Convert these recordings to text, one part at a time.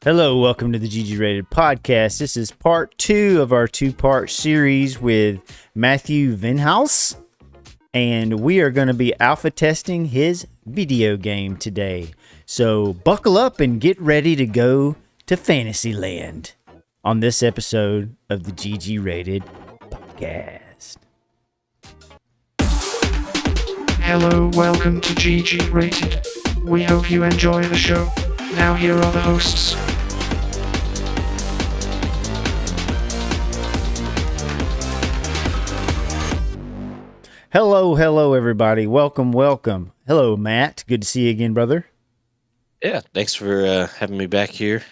Hello, welcome to the GGRated Podcast. This is part 2 of our 2-part series with Matt Venhaus, and we are going to be alpha testing his video game today. So buckle up and get ready to go to Fantasyland on this episode of the GGRated Podcast. Hello, welcome to GGRated. We hope you enjoy the show. Now here are the hosts. Hello, everybody. Welcome. Hello, Matt. Good to see you again, brother. Yeah, thanks for having me back here.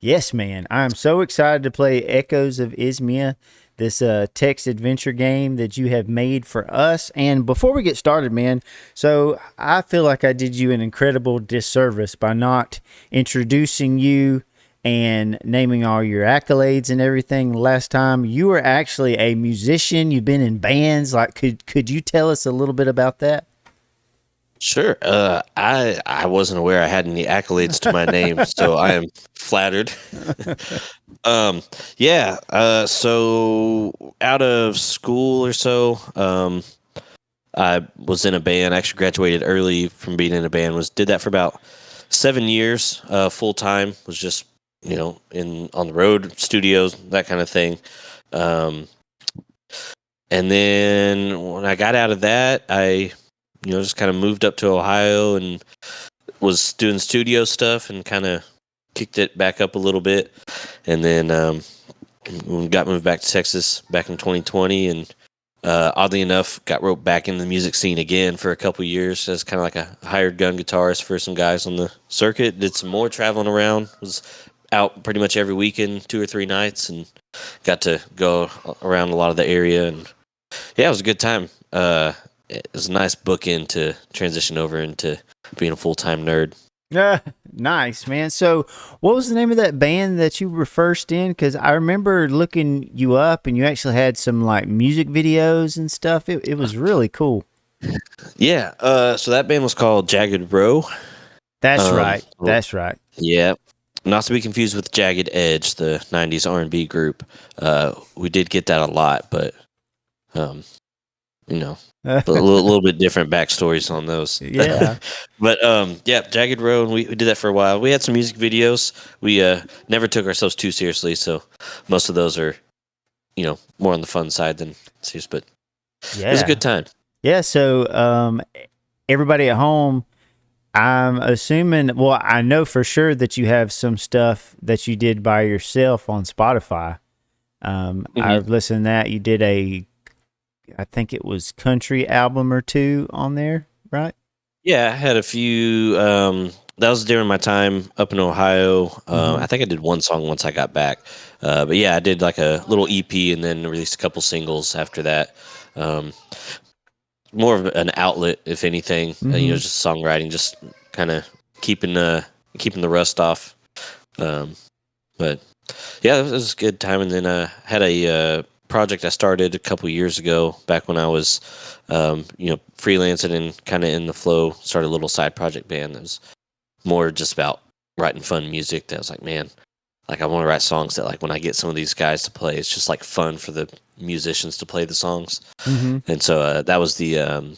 Yes, man. I'm so excited to play Echoes of Ismia, this text adventure game that you have made for us. And before we get started, man, so I feel like I did you an incredible disservice by not introducing you and naming all your accolades and everything last time. You were actually a musician. You've been in bands. Like, could you tell us a little bit about that? Sure. I wasn't aware I had any accolades to my name, so I am flattered. So out of school or so, I was in a band. I actually graduated early from being in a band. Did that for about 7 years, full time. Was just on the road, studios, that kind of thing. And then when I got out of that, I just kind of moved up to Ohio and was doing studio stuff and kind of kicked it back up a little bit. And then got moved back to Texas back in 2020. And oddly enough, got roped back in the music scene again for a couple years as kind of like a hired gun guitarist for some guys on the circuit. Did some more traveling around. Was out pretty much every weekend, 2 or 3 nights, and got to go around a lot of the area. And yeah, it was a good time. It was a nice bookend to transition over into being a full-time nerd. Nice, man. So what was the name of that band that you were first in? Because I remember looking you up, and you actually had some like music videos and stuff. It was really cool. Yeah. So that band was called Jagged Row. That's right. That's right. Yeah. Not to be confused with Jagged Edge, the 90s R&B group. We did get that a lot, but a little bit different backstories on those. Yeah. But Jagged Row, and we did that for a while. We had some music videos. We never took ourselves too seriously, so most of those are more on the fun side than serious, but it was a good time. Yeah, so everybody at home, I'm assuming, well, I know for sure that you have some stuff that you did by yourself on Spotify. I've listened to that. You did I think it was country album or 2 on there, right? Yeah, I had a few. That was during my time up in Ohio. I think I did one song once I got back. But yeah, I did like a little EP and then released a couple singles after that. More of an outlet, if anything. Just songwriting, just kind of keeping the rust off. But yeah, it was a good time. And then I had a project I started a couple years ago, back when I was freelancing and kind of in the flow. Started a little side project band that was more just about writing fun music. That was like, man, like I want to write songs that, like, when I get some of these guys to play, it's just like fun for the musicians to play the songs. And so that was the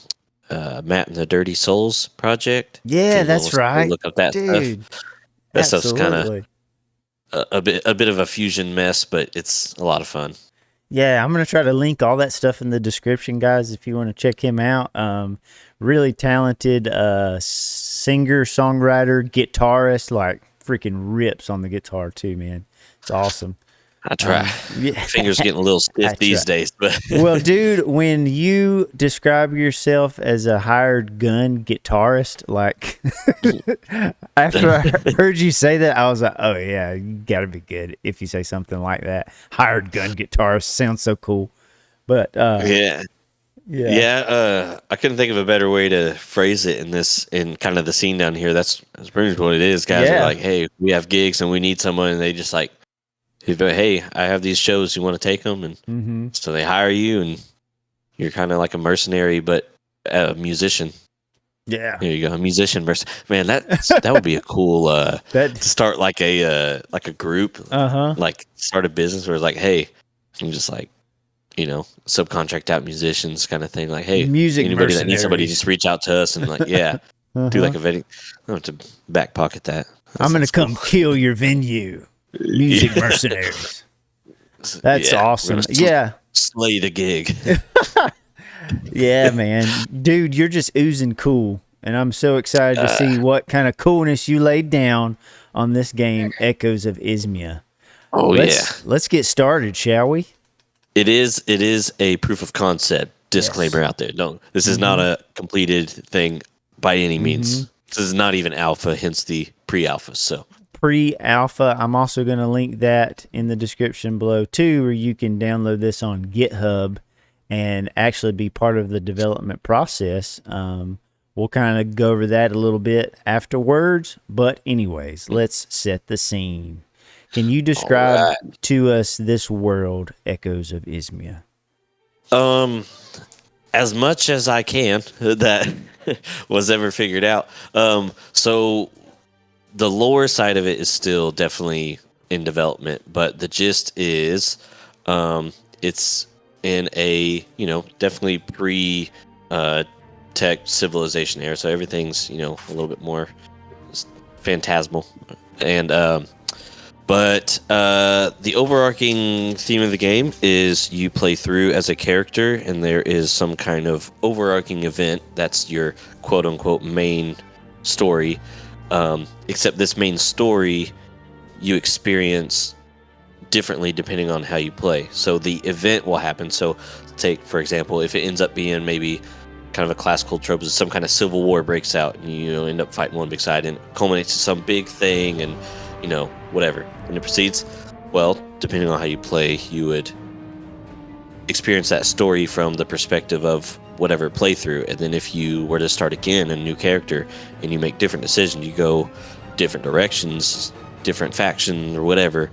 Matt and the Dirty Souls project. Yeah, that's right. Look up that Dude, stuff. That stuff's kind absolutely. of a bit of a fusion mess, but it's a lot of fun. Yeah, I'm going to try to link all that stuff in the description, guys, if you want to check him out. Really talented singer, songwriter, guitarist, like freaking rips on the guitar too, man. It's awesome. I try. Fingers getting a little stiff these days, but well, dude, when you describe yourself as a hired gun guitarist, like after I heard you say that, I was like, oh yeah, you gotta be good if you say something like that. Hired gun guitarist sounds so cool. But I couldn't think of a better way to phrase it in kind of the scene down here. That's pretty much what it is. Guys are like, hey, we have gigs and we need someone, and they just like, hey, I have these shows, you want to take them? And so they hire you, and you're kind of like a mercenary, but a musician. Yeah. Here you go, musician versus man. That would be a cool That. to start like a group, Uh-huh. like start a business where it's like, hey, you just like subcontract out musicians kind of thing. Like, hey, Music anybody that needs somebody, mercenaries. just reach out to us and like, yeah, do like Uh-huh. a vetting. I have to back pocket that. I'm gonna sounds cool. come kill your venue. Music Yeah. mercenaries. That's Yeah, we're awesome. gonna Yeah. slay the gig. Yeah, man. Dude, you're just oozing cool. And I'm so excited to see what kind of coolness you laid down on this game, Echoes of Ismia. Oh Let's get started, shall we? It is a proof of concept. Disclaimer out there. No, this is not a completed thing by any means. This is not even alpha, hence the pre-alpha. So Pre-alpha. I'm also going to link that in the description below too, where you can download this on GitHub and actually be part of the development process. We'll kind of go over that a little bit afterwards. But anyways, let's set the scene. Can you describe to us this world, Echoes of Ismia? as much as I can that was ever figured out. So the lore side of it is still definitely in development, but the gist is, it's in a, definitely pre, tech civilization era. So everything's, a little bit more phantasmal. And, but the overarching theme of the game is you play through as a character, and there is some kind of overarching event that's your quote-unquote main story. Except this main story you experience differently depending on how you play. So the event will happen. So take, for example, if it ends up being maybe kind of a classical trope, is some kind of civil war breaks out, and you end up fighting one big side, and it culminates to some big thing, and whatever, and it proceeds. Well, depending on how you play, you would experience that story from the perspective of whatever playthrough. And then if you were to start again, a new character, and you make different decisions, you go different directions, different faction or whatever,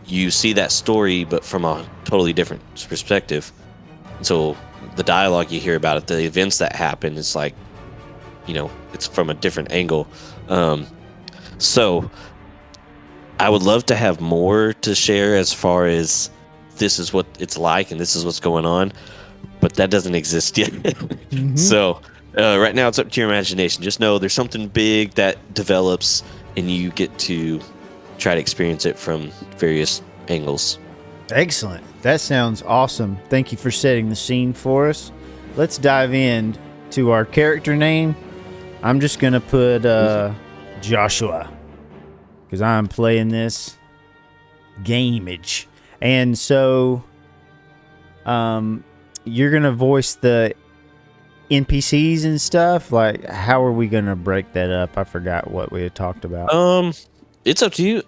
you see that story but from a totally different perspective. So the dialogue you hear about it, the events that happen, is like, it's from a different angle. So I would love to have more to share as far as this is what it's like and this is what's going on, but that doesn't exist yet. So right now it's up to your imagination. Just know there's something big that develops, and you get to try to experience it from various angles. Excellent. That sounds awesome. Thank you for setting the scene for us. Let's dive in to our character name. I'm just going to put Joshua, because I'm playing this gameage. And so you're going to voice the NPCs and stuff. Like, how are we going to break that up? I forgot what we had talked about. It's up to you.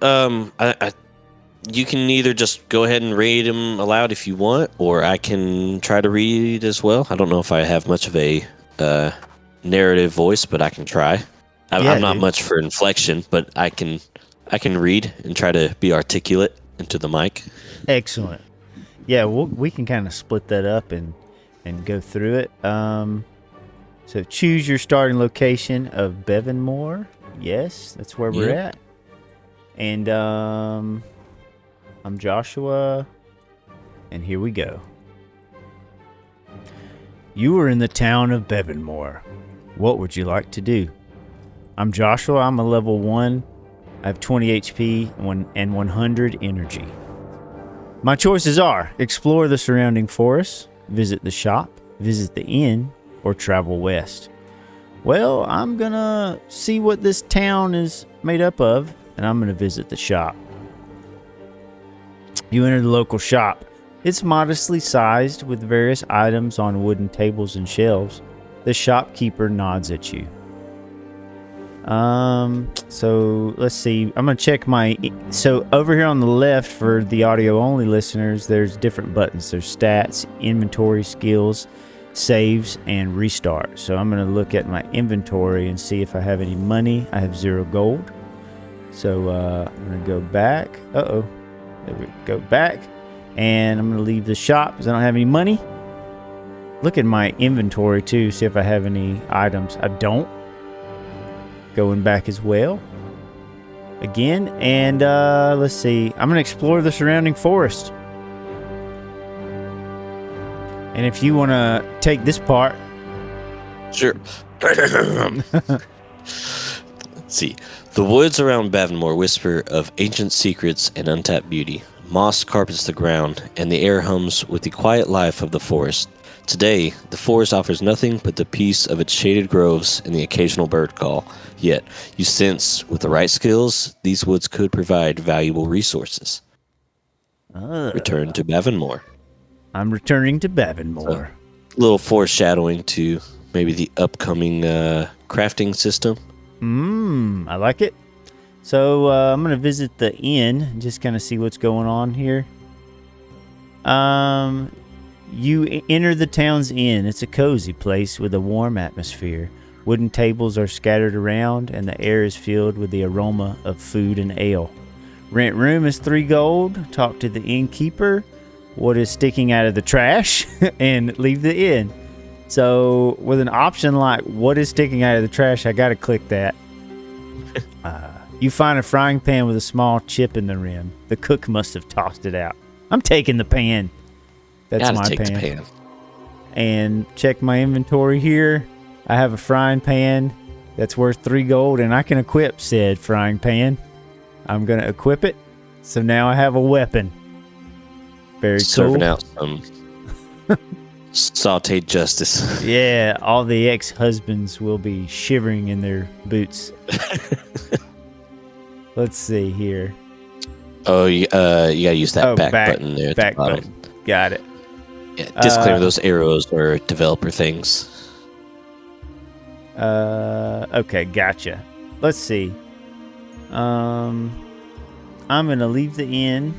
You can either just go ahead and read them aloud if you want, or I can try to read as well. I don't know if I have much of a narrative voice, but I can try. I'm not much for inflection, but I can read and try to be articulate into the mic. Excellent. Yeah, we can kind of split that up and go through it. So choose your starting location of Bevanmore. Yes, that's where we're at. And I'm Joshua, and here we go. You are in the town of Bevanmore. What would you like to do? I'm Joshua. I'm a level 1. I have 20 HP and 100 energy. My choices are explore the surrounding forest, visit the shop, visit the inn, or travel west. Well, I'm gonna see what this town is made up of, and I'm gonna visit the shop. You enter the local shop. It's modestly sized with various items on wooden tables and shelves. The shopkeeper nods at you. So let's see. I'm gonna check so over here on the left for the audio only listeners, there's different buttons. There's stats, inventory, skills, saves, and restart. So I'm gonna look at my inventory and see if I have any money. I have 0 gold. So I'm gonna go back. There we go, back, and I'm gonna leave the shop because I don't have any money. look at my inventory too, see if I have any items. I don't. Going back as well. Again, and let's see. I'm going to explore the surrounding forest. And if you want to take this part. Sure. Let's see. The woods around Bavonmore whisper of ancient secrets and untapped beauty. Moss carpets the ground, and the air hums with the quiet life of the forest. Today, the forest offers nothing but the peace of its shaded groves and the occasional bird call. Yet, you sense, with the right skills, these woods could provide valuable resources. Return to Bavonmore. I'm returning to Bavonmore. So, a little foreshadowing to maybe the upcoming crafting system. I like it. So I'm going to visit the inn and just kind of see what's going on here. You enter the town's inn. It's a cozy place with a warm atmosphere. Wooden tables are scattered around, and the air is filled with the aroma of food and ale. Rent room is 3 gold. Talk to the innkeeper. What is sticking out of the trash? And leave the inn. So with an option like what is sticking out of the trash, I got to click that. You find a frying pan with a small chip in the rim. The cook must have tossed it out. I'm taking the pan. That's my pan. The pan. And check my inventory here. I have a frying pan that's worth 3 gold, and I can equip said frying pan. I'm going to equip it. So now I have a weapon. Very Serving cool. out some sauteed justice. Yeah, all the ex-husbands will be shivering in their boots. Let's see here. Oh, you gotta use that back button there at back the bottom. button. Got it. Yeah, disclaimer, those arrows are developer things. Okay, gotcha. Let's see. I'm gonna leave the inn.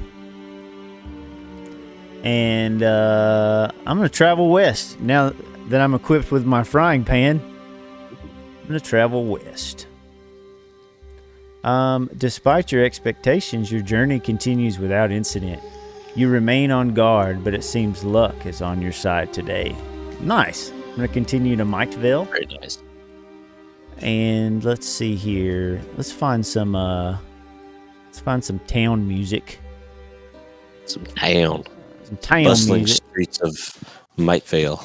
And I'm going to travel west. Now that I'm equipped with my frying pan, I'm going to travel west. Despite your expectations, your journey continues without incident. You remain on guard, but it seems luck is on your side today. Nice. I'm going to continue to Mikeville. Very nice. And let's see here. Let's find some town music. Some town. Town bustling music. Streets of Mikeville.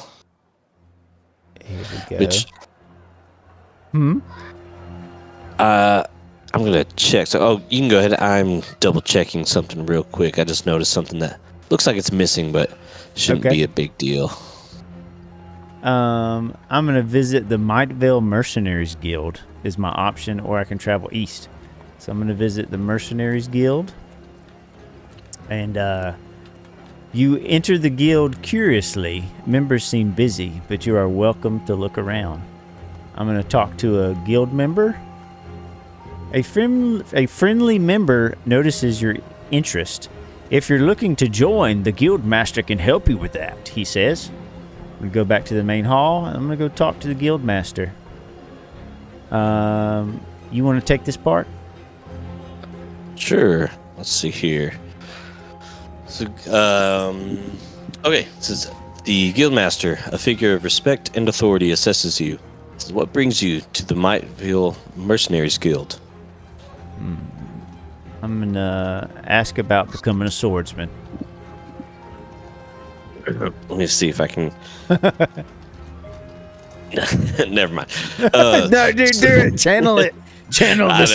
Here we go. Which, I'm gonna check. So, you can go ahead. I'm double checking something real quick. I just noticed something that looks like it's missing, but shouldn't be a big deal. I'm gonna visit the Mikeville Mercenaries Guild is my option, or I can travel east. So I'm gonna visit the Mercenaries Guild, and you enter the guild curiously. Members seem busy, but you are welcome to look around. I'm going to talk to a guild member. A friendly member notices your interest. If you're looking to join, the guild master can help you with that, he says. We go back to the main hall. I'm going to go talk to the guild master. You want to take this part? Sure. Let's see here. So, okay, it says, the Guildmaster, a figure of respect and authority, assesses you. This is what brings you to the Mikeville Mercenaries Guild. I'm going to ask about becoming a swordsman. Let me see if I can... Never mind. No, dude, do it. Channel it. Channel this.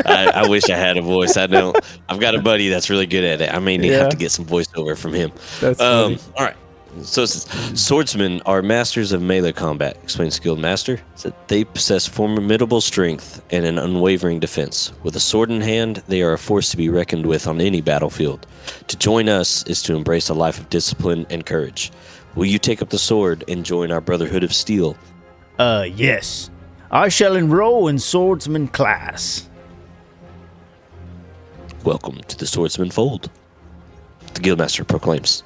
I wish I had a voice. I don't. I've got a buddy that's really good at it. I may have to get some voiceover from him. That's funny. All right. So it says, swordsmen are masters of melee combat, explains Guildmaster. So they possess formidable strength and an unwavering defense. With a sword in hand, they are a force to be reckoned with on any battlefield. To join us is to embrace a life of discipline and courage. Will you take up the sword and join our Brotherhood of Steel? Yes. I shall enroll in swordsman class. Welcome to the Swordsman Fold, the Guildmaster proclaims.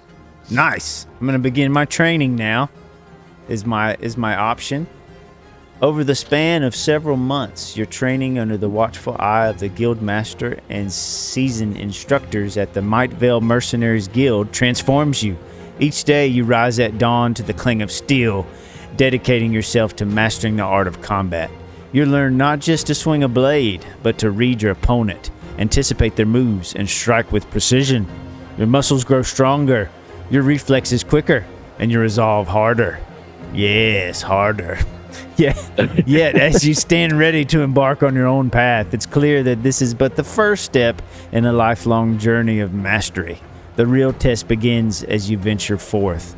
Nice. I'm going to begin my training now. Is my option. Over the span of several months, your training under the watchful eye of the Guildmaster and seasoned instructors at the Mikeville Mercenaries Guild transforms you Each day you rise at dawn to the clang of steel, dedicating yourself to mastering the art of combat. You learn not just to swing a blade, but to read your opponent, anticipate their moves, and strike with precision. Your muscles grow stronger, your reflexes quicker, and your resolve harder. Yes, harder. Yet, as you stand ready to embark on your own path, it's clear that this is but the first step in a lifelong journey of mastery. The real test begins as you venture forth,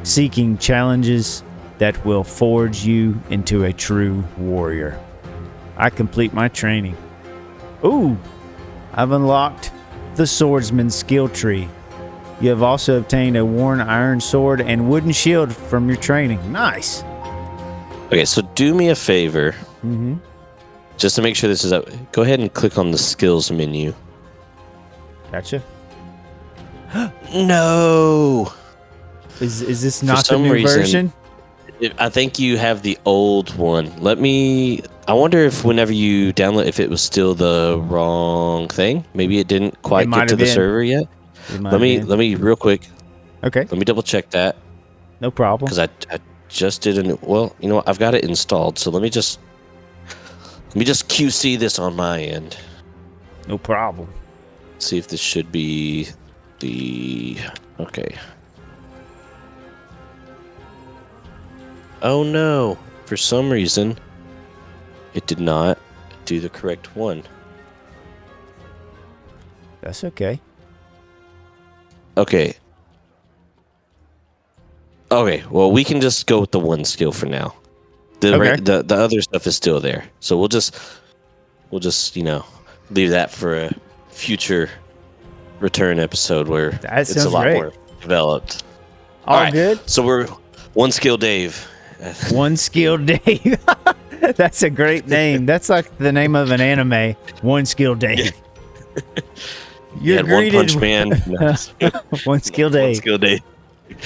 seeking challenges that will forge you into a true warrior. I complete my training. Ooh, I've unlocked the swordsman's skill tree. You have also obtained a worn iron sword and wooden shield from your training. Nice. Okay, so do me a favor. Mm-hmm. Just to make sure this is up. Go ahead and click on the skills menu. Gotcha. No. Is this not the some new reason- version? I think you have the old one. I wonder if whenever you download, if it was still the wrong thing. Maybe it didn't quite might get to have the been. server yet. Let me real quick. Okay, Let me double check that no problem. because I just didn't. Well, you know what? I've got it installed. So let me just QC this on my end. No problem. See if this should be the okay. Oh no! For some reason, it did not do the correct one. That's okay. Okay. Okay. Well, we can just go with the one skill for now. Okay. The other stuff is still there, so we'll just leave that for a future return episode where That it's a sounds lot great. more developed. All right. good. So we're one skill Dave. One Skill Dave. That's a great name. That's like the name of an anime. One Skill Dave. You're One greeted. Punch Man. No, One Skill One Dave. skill Dave.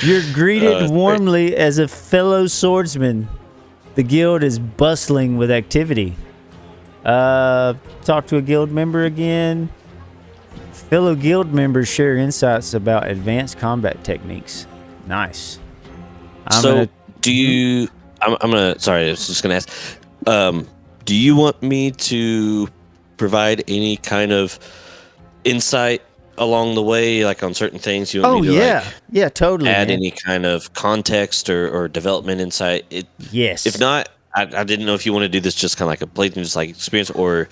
You're greeted Great. warmly as a fellow swordsman. The guild is bustling with activity. Talk to a guild member again. Fellow guild members share insights about advanced combat techniques. Nice. Do you? I'm gonna. Sorry, I was just gonna ask. Do you want me to provide any kind of insight along the way, like on certain things? You want me to yeah, totally. add man. any kind of context or development insight? Yes. If not, I didn't know if you want to do this just kind of like a blatant just like experience or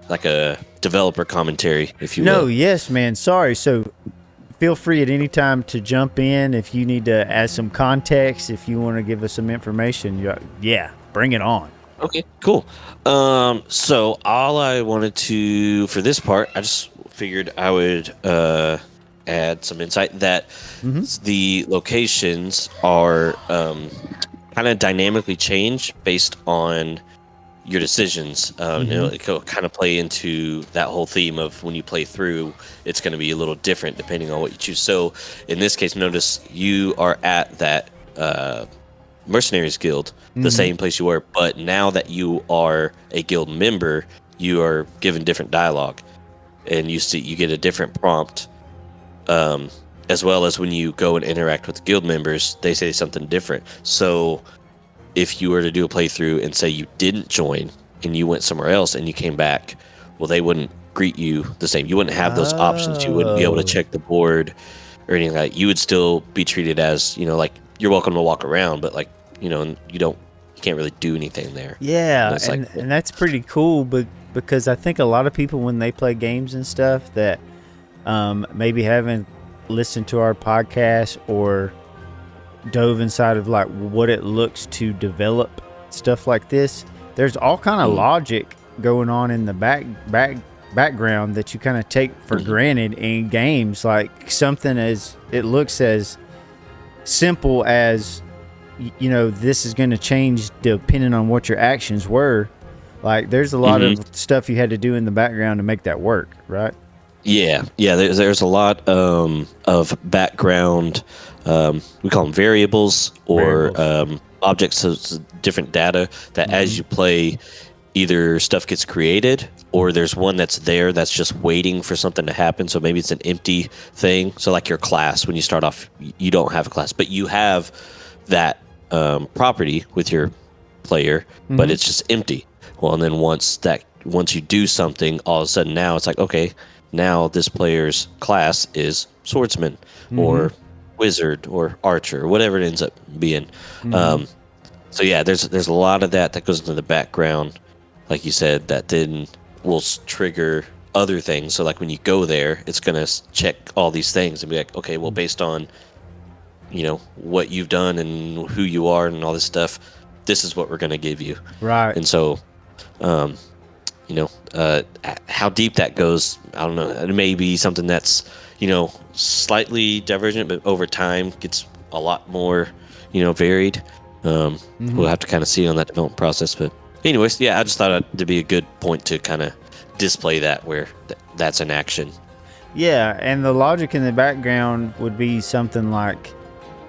like a developer commentary, if you No, will. yes, man. Sorry. So feel free at any time to jump in if you need to add some context, if you want to give us some information. Yeah, bring it on. Okay, cool. So all I wanted to, for this part, I just figured I would add some insight that the locations are kind of dynamically changed based on your decisions. It'll kind of play into that whole theme of when you play through, it's going to be a little different depending on what you choose. So in this case, notice you are at that Mercenaries Guild, the same place you were, but now that you are a guild member, you are given different dialogue, and you get a different prompt, as well as when you go and interact with guild members, they say something different. So if you were to do a playthrough and say you didn't join and you went somewhere else and you came back, well, they wouldn't greet you the same. You wouldn't have those options. You wouldn't be able to check the board or anything like that. You would still be treated as, like you're welcome to walk around, but like, you can't really do anything there. Yeah, And and that's pretty cool, but because I think a lot of people when they play games and stuff that maybe haven't listened to our podcast or dove inside of like what it looks to develop stuff like this, there's all kind of logic going on in the background that you kind of take for granted in games. Like something as it looks as simple as this is going to change depending on what your actions were. Like there's a lot of stuff you had to do in the background to make that work, right? Yeah. There's a lot of background. We call them variables or objects of different data that as you play, either stuff gets created or there's one that's there that's just waiting for something to happen. So maybe it's an empty thing. So like your class, when you start off, you don't have a class, but you have that property with your player, but it's just empty. Well, and then once you do something, all of a sudden now it's like, okay, now this player's class is swordsman or wizard or archer or whatever it ends up being. So yeah, there's a lot of that goes into the background, like you said, that then will trigger other things. So like when you go there, it's gonna check all these things and be like, okay, well, based on what you've done and who you are and all this stuff, this is what we're gonna give you. Right. And so, how deep that goes, I don't know. It may be something that's slightly divergent, but over time gets a lot more varied. We'll have to kind of see on that development process. But anyways, yeah, I just thought it'd be a good point to kind of display that where that's an action. Yeah, and the logic in the background would be something like,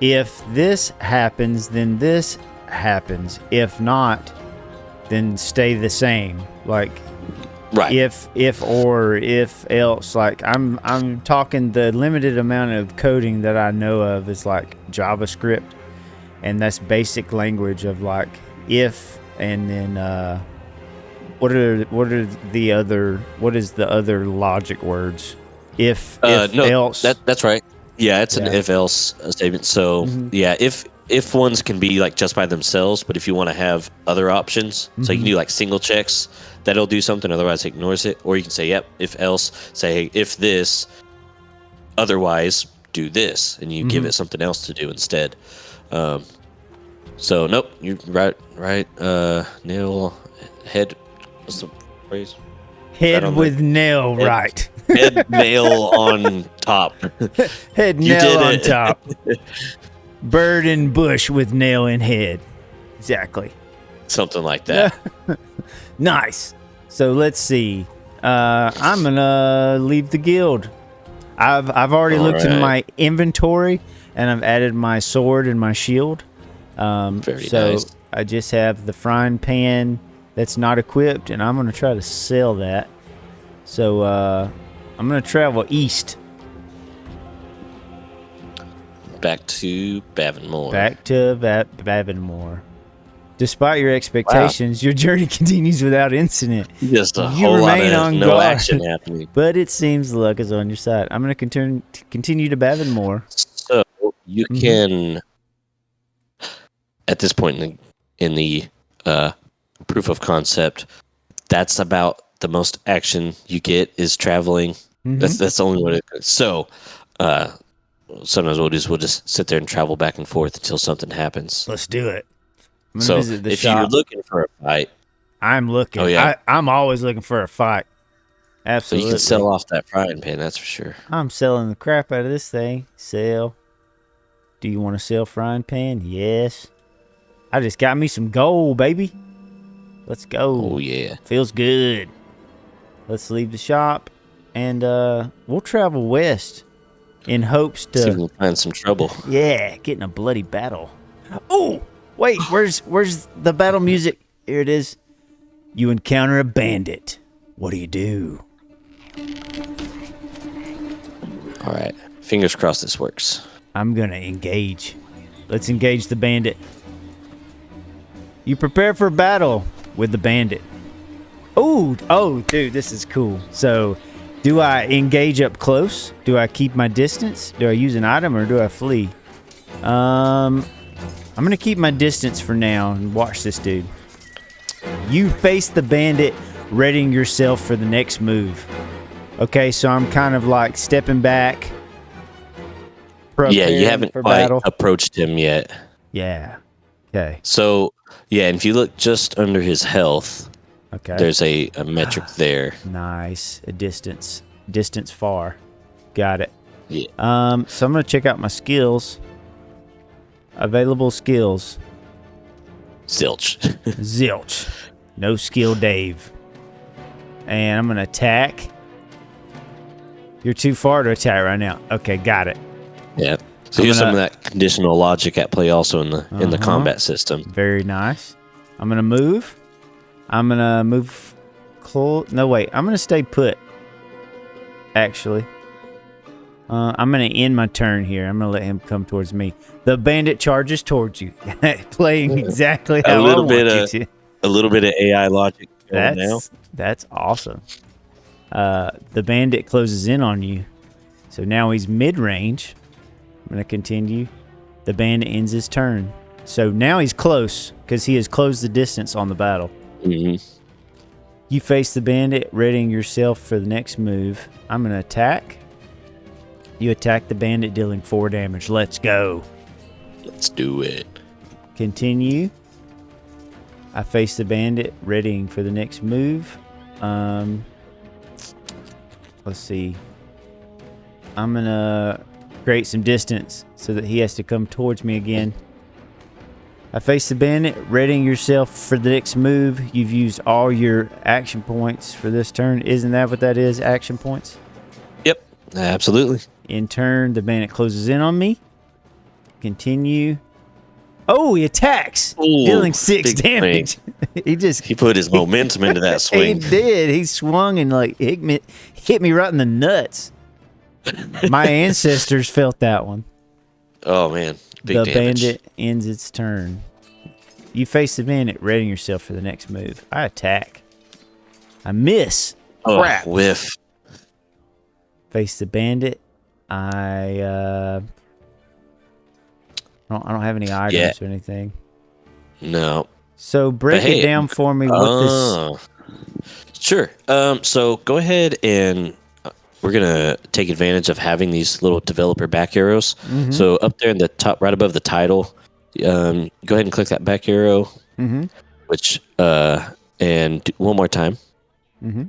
if this happens, then this happens. If not, then stay the same. Like, right. If else. Like, I'm talking, the limited amount of coding that I know of is like JavaScript, and that's basic language of like if, and then what is the other logic words? If else. That's right. Yeah, it's an if else statement. So yeah, if ones can be like just by themselves, but if you want to have other options, so you can do like single checks, that'll do something, otherwise it ignores it. Or you can say, yep, if else, say, hey, if this, otherwise do this, and you give it something else to do instead. So nope, you're right. Nail head. What's the phrase? Head with nail, right? Head nail on top. Head nail on top. Bird in bush with nail in head. Exactly. Something like that. Nice. So let's see. I'm gonna leave the guild. I've already looked in my inventory, and I've added my sword and my shield. Very nice. I just have the frying pan that's not equipped, and I'm gonna try to sell that. So I'm gonna travel east. Back to Bavonmore. Bavonmore. Despite your expectations, your journey continues without incident. Just a whole lot of no action happening. But it seems the luck is on your side. I'm going to continue to Bavonmore. So you can, at this point in the proof of concept, that's about the most action you get is traveling. That's the only way. So sometimes we'll just sit there and travel back and forth until something happens. Let's do it. So if you're looking for a fight, I'm looking. Oh, yeah. I'm always looking for a fight. Absolutely. So you can sell off that frying pan, that's for sure. I'm selling the crap out of this thing. Sell. Do you want to sell frying pan? Yes. I just got me some gold, baby. Let's go. Oh, yeah. Feels good. Let's leave the shop, and we'll travel west in hopes to... see if we'll find some trouble. Yeah, get in a bloody battle. Oh! Wait, where's the battle music? Here it is. You encounter a bandit. What do? All right. Fingers crossed this works. I'm going to engage. Let's engage the bandit. You prepare for battle with the bandit. Oh, dude, this is cool. So, do I engage up close? Do I keep my distance? Do I use an item, or do I flee? I'm going to keep my distance for now and watch this dude. You face the bandit, readying yourself for the next move. Okay, so I'm kind of like stepping back. Yeah, you haven't quite approached him yet. Yeah. Okay. So, yeah, and if you look just under his health, there's a metric there. Nice. A distance. Distance far. Got it. Yeah. So I'm going to check out my skills. Available skills. Zilch. Zilch. No skill, Dave. And I'm going to attack. You're too far to attack right now. Okay, got it. Yeah. So here's some of that conditional logic at play also in the combat system. Very nice. I'm going to move. I'm going to move No, wait. I'm going to stay put, actually. I'm going to end my turn here. I'm going to let him come towards me. The bandit charges towards you, playing exactly how I want you to. A little bit of AI logic going now. That's awesome. The bandit closes in on you. So now he's mid-range. I'm going to continue. The bandit ends his turn. So now he's close because he has closed the distance on the battle. Mm-hmm. You face the bandit, readying yourself for the next move. I'm going to attack. You attack the bandit, dealing 4 damage. Let's go. Let's do it. Continue. I face the bandit, readying for the next move. Let's see. I'm going to create some distance so that he has to come towards me again. I face the bandit, readying yourself for the next move. You've used all your action points for this turn. Isn't that what that is, action points? Yep, absolutely. In turn, the bandit closes in on me. Continue. Oh, he attacks, dealing 6 damage. He put his momentum into that swing. He did. He swung and hit me right in the nuts. My ancestors felt that one. Oh man, big damage. Bandit ends its turn. You face the bandit, readying yourself for the next move. I attack. I miss. Oh, crap. Whiff. Face the bandit. I don't have any items or anything. No. So break it down for me with this. Sure. So go ahead and we're gonna take advantage of having these little developer back arrows. Mm-hmm. So up there in the top, right above the title, go ahead and click that back arrow. Mm-hmm. Which and do one more time. Mm-hmm.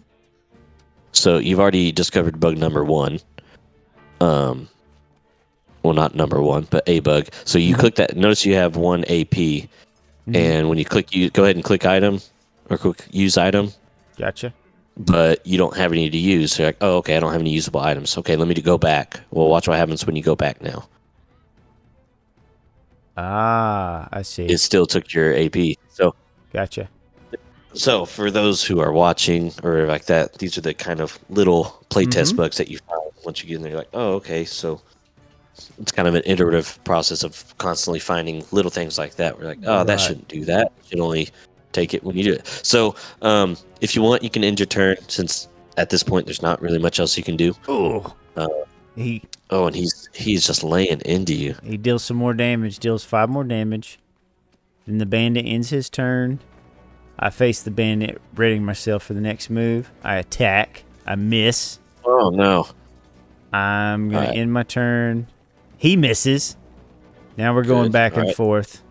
So you've already discovered bug number 1. Well, not number 1, but a bug. So you click that. Notice you have 1 AP, and when you click, go ahead and click item or click use item. Gotcha. But you don't have any to use. So you're like, oh, okay, I don't have any usable items. Okay, let me go back. Well, watch what happens when you go back now. Ah, I see. It still took your AP. So gotcha. So for those who are watching or like that, these are the kind of little playtest bugs that you find once you get in there. You're like, oh, okay, so it's kind of an iterative process of constantly finding little things like that. We're like, oh, that shouldn't do that. You should only take it when you do it. So if you want, you can end your turn, since at this point there's not really much else you can do. Oh, and he's just laying into you. He deals some more damage, deals 5 more damage. Then the bandit ends his turn. I face the bandit, readying myself for the next move. I attack. I miss. Oh, no. I'm going to end my turn. He misses. Now we're going back and forth.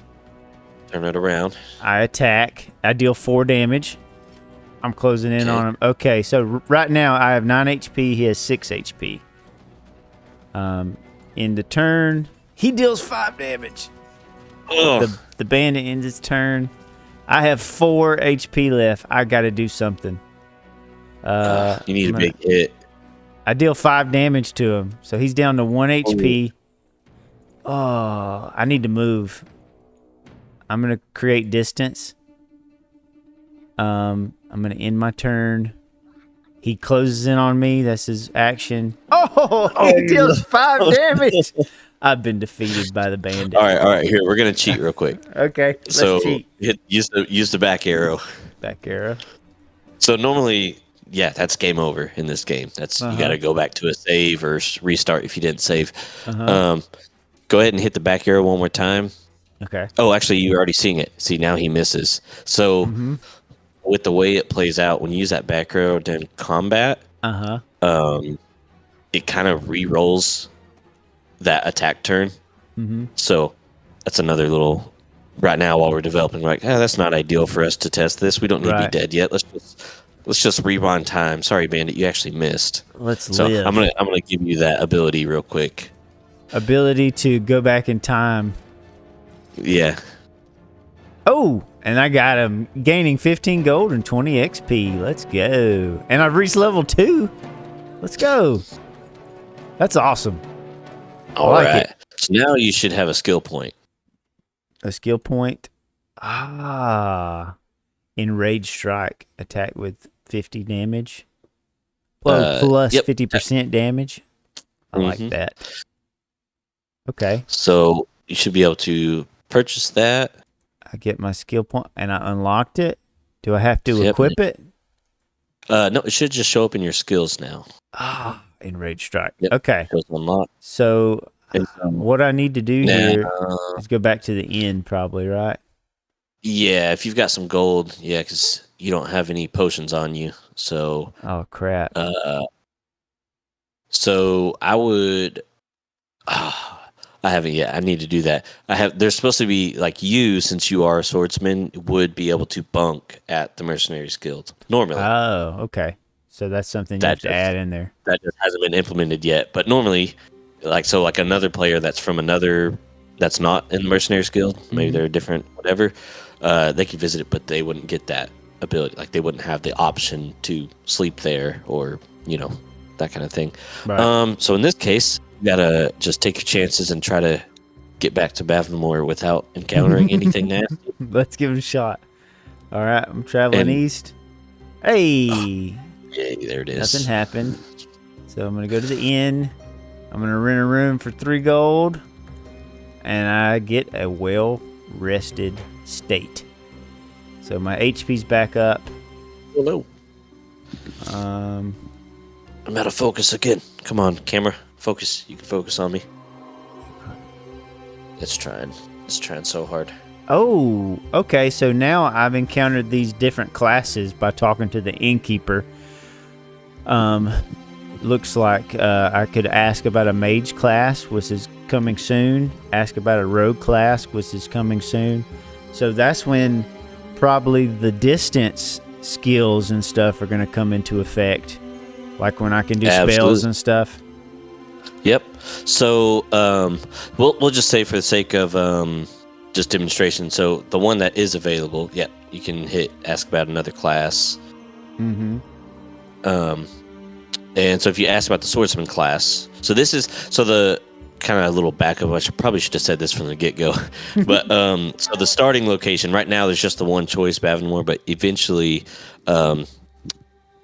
Turn it around. I attack. I deal 4 damage. I'm closing in on him. Okay, so right now I have 9 HP. He has 6 HP. In the turn, he deals 5 damage. The bandit ends its turn. I have 4 HP left. I got to do something. You need a big hit. I deal 5 damage to him, so he's down to 1 HP. Oh, I need to move. I'm going to create distance. I'm going to end my turn. He closes in on me. That's his action. Oh, he deals 5 damage. I've been defeated by the bandit. All right. Here, we're going to cheat real quick. Okay, let's cheat. Use the back arrow. Back arrow. So normally, that's game over in this game. That's you got to go back to a save or restart if you didn't save. Go ahead and hit the back arrow one more time. Okay. Oh, actually, you're already seeing it. See, now he misses. So with the way it plays out, when you use that back arrow during combat, it kind of re-rolls that attack turn. So that's another little. Right now, while we're developing, we're like, that's not ideal for us to test this. We don't need to be dead yet. Let's just rewind time. Sorry, Bandit, you actually missed. Let's live. So I'm gonna give you that ability real quick. Ability to go back in time. Yeah. Oh, and I got him gaining 15 gold and 20 XP. Let's go. And I've reached level 2. Let's go. That's awesome. All right. So now you should have a skill point. A skill point. Enraged strike. Attack with 50 damage. Well, plus 50% damage. I like that. Okay. So you should be able to purchase that. I get my skill point, and I unlocked it. Do I have to equip it? No, it should just show up in your skills now. Enraged Strike. Yep. Okay. Unlocked. So what I need to do here is go back to the end, probably, right? Yeah, if you've got some gold, because you don't have any potions on you. So. Oh crap. So I would. I haven't yet. I need to do that. There's supposed to be like you, since you are a swordsman, would be able to bunk at the Mercenaries Guild normally. Oh, okay. So that's something you have to add in there. That just hasn't been implemented yet. But normally, like another player that's from that's not in the Mercenaries Guild, maybe they're different, whatever. They could visit it, but they wouldn't get that ability. Like they wouldn't have the option to sleep there, or that kind of thing. Right. So in this case, you gotta just take your chances and try to get back to Bavonmore without encountering anything nasty. Let's give it a shot. All right, I'm traveling east. Hey! Yay, there it is. Nothing happened. So I'm gonna go to the inn. I'm gonna rent a room for 3 gold, and I get a well-rested state. So my HP's back up. Hello. I'm out of focus again. Come on, camera. Focus. You can focus on me. It's trying so hard. Oh, okay. So now I've encountered these different classes by talking to the innkeeper. Looks like I could ask about a mage class, which is coming soon. Ask about a rogue class, which is coming soon. So that's when probably the distance skills and stuff are going to come into effect. Like when I can do spells and stuff. Yep. So we'll just say, for the sake of just demonstration, so the one that is available, you can hit ask about another class. Mm-hmm. And so if you ask about the swordsman class, so the kind of a little backup. I probably should have said this from the get-go. But so the starting location right now, there's just the one choice, Bavonmore, but eventually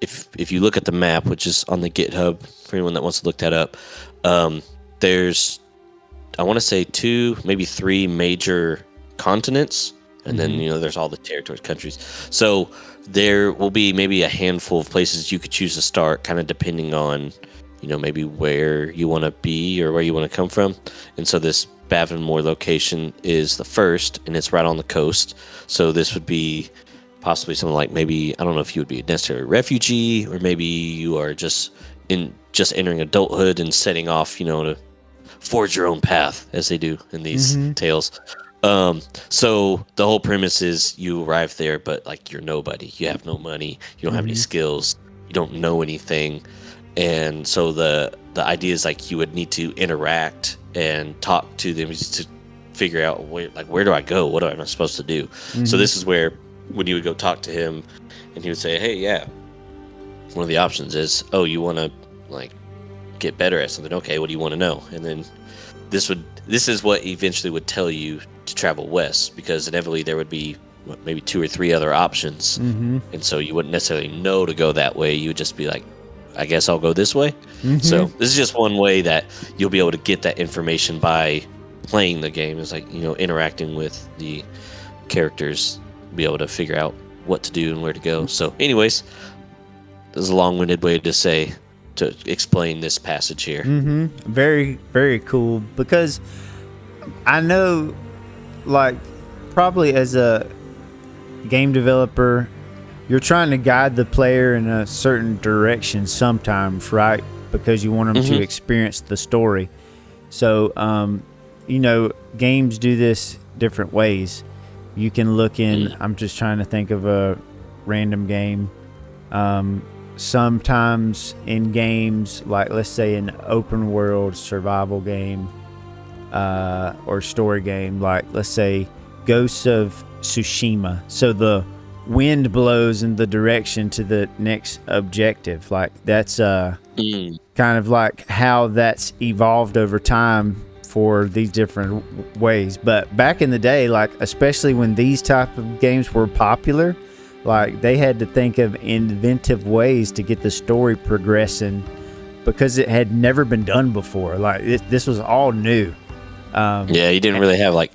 if you look at the map, which is on the GitHub for anyone that wants to look that up, there's, I want to say 2, maybe 3 major continents, and then there's all the territories, countries. So there will be maybe a handful of places you could choose to start, kind of depending on maybe where you want to be or where you want to come from. And so this Bavonmore location is the first, and it's right on the coast. So this would be possibly something like, maybe, I don't know if you would be necessarily a refugee, or maybe you are just entering adulthood and setting off, to forge your own path, as they do in these tales. So the whole premise is you arrive there, but like you're nobody. You have no money. You don't have any skills. You don't know anything. And so the idea is like you would need to interact and talk to them just to figure out where do I go? What am I supposed to do? So this is where, when you would go talk to him, and he would say, hey, one of the options is, you want to get better at something. Okay, what do you want to know? And then this is what eventually would tell you to travel west, because inevitably there would be maybe 2 or 3 other options. And so you wouldn't necessarily know to go that way. You would just be like, I guess I'll go this way. So this is just one way that you'll be able to get that information by playing the game. It's like, interacting with the characters, be able to figure out what to do and where to go. So anyways, this is a long-winded way to explain this passage here. Very, very cool, because I know, probably as a game developer, you're trying to guide the player in a certain direction sometimes, right? Because you want them to experience the story. So, games do this different ways. You can look in, I'm just trying to think of a random game. Sometimes in games, like let's say an open world survival game, or story game, like let's say Ghosts of Tsushima. So the wind blows in the direction to the next objective. Like that's kind of like how that's evolved over time for these different ways. But back in the day, especially when these type of games were popular, Like, they had to think of inventive ways to get the story progressing because it had never been done before. Like, this was all new. Yeah, you didn't really have like